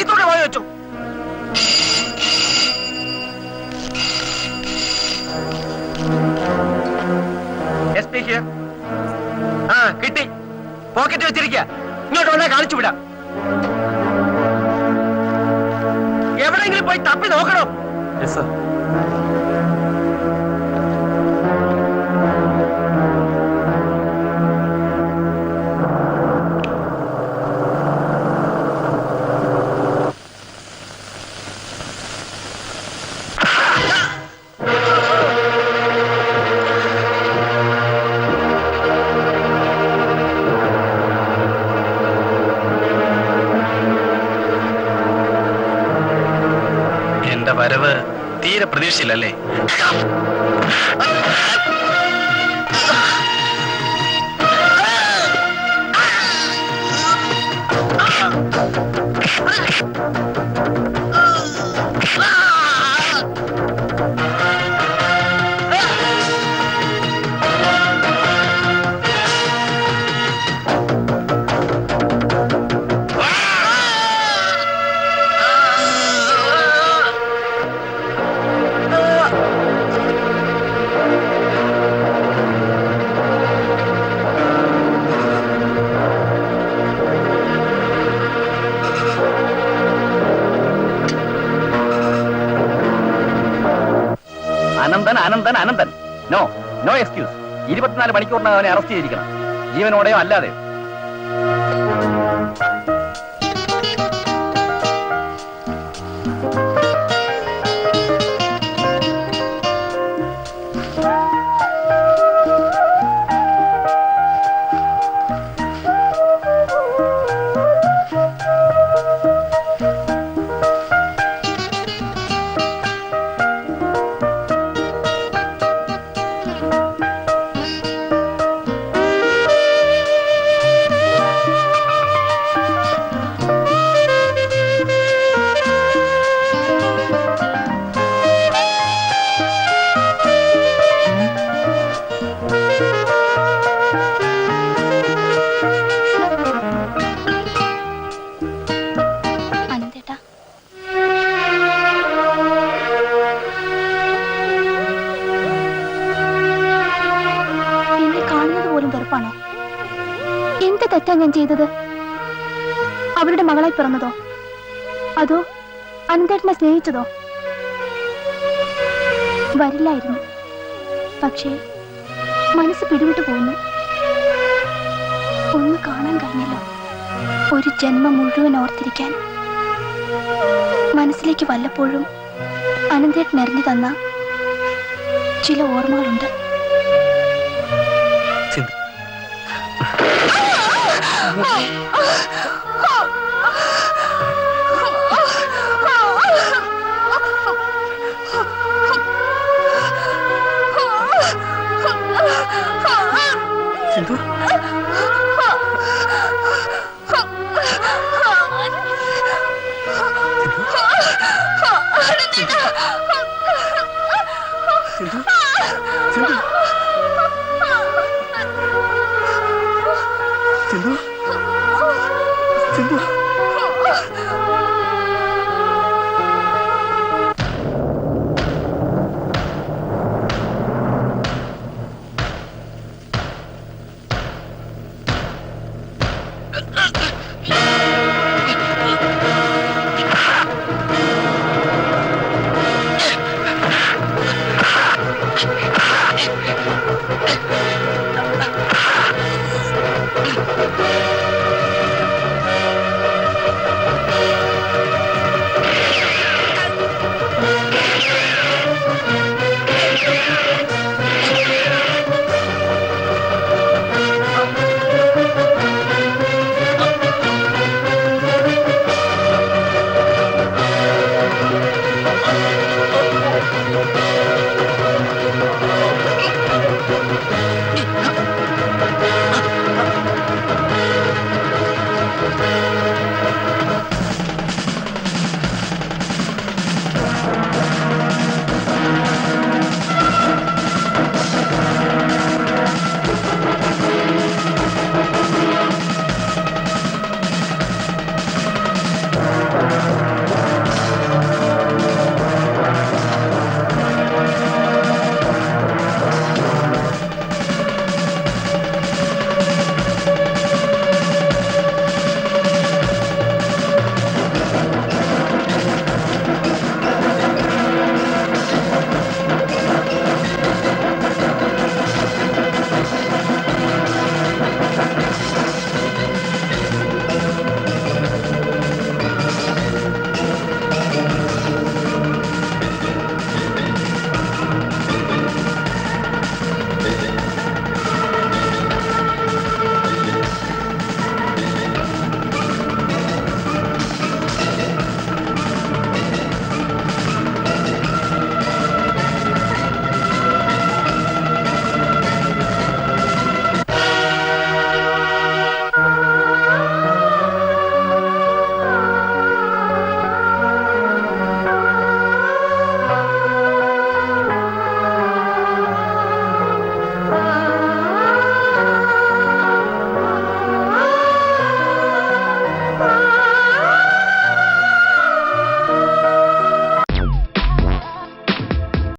അകത്തോടെ പോയി വെച്ചു. SP here. ആ കിട്ടി. പോക്കറ്റ് വെച്ചിരിക്കുക. ഇങ്ങോട്ട് വന്നാൽ കാണിച്ചു വിടാം. എവിടെയെങ്കിലും പോയി തപ്പി നോക്കണം. Yes sir. എന്റെ വരവ് തീരെ പ്രതീക്ഷിച്ചില്ലല്ലേ? Ananthan Ananthan Ananthan. No no excuse. 24 മണിക്കൂറിനകം അവനെ അറസ്റ്റ് ചെയ്തിരിക്കണം, ജീവനോടെയോ അല്ലാതെ. എന്ത് തെറ്റാ ഞാൻ ചെയ്തത്? അവരുടെ മകളായി പിറന്നതോ അതോ അനന്തേട്ടനെ സ്നേഹിച്ചതോ? വരില്ലായിരുന്നു, പക്ഷേ മനസ്സ് പിടിവിട്ടു പോകുന്നു. ഒന്ന് കാണാൻ കഴിഞ്ഞല്ലോ, ഒരു ജന്മം മുഴുവൻ ഓർത്തിരിക്കാൻ. മനസ്സിലേക്ക് വല്ലപ്പോഴും അനന്തേട്ടൻ എറിഞ്ഞു തന്ന ചില ഓർമ്മകളുണ്ട്.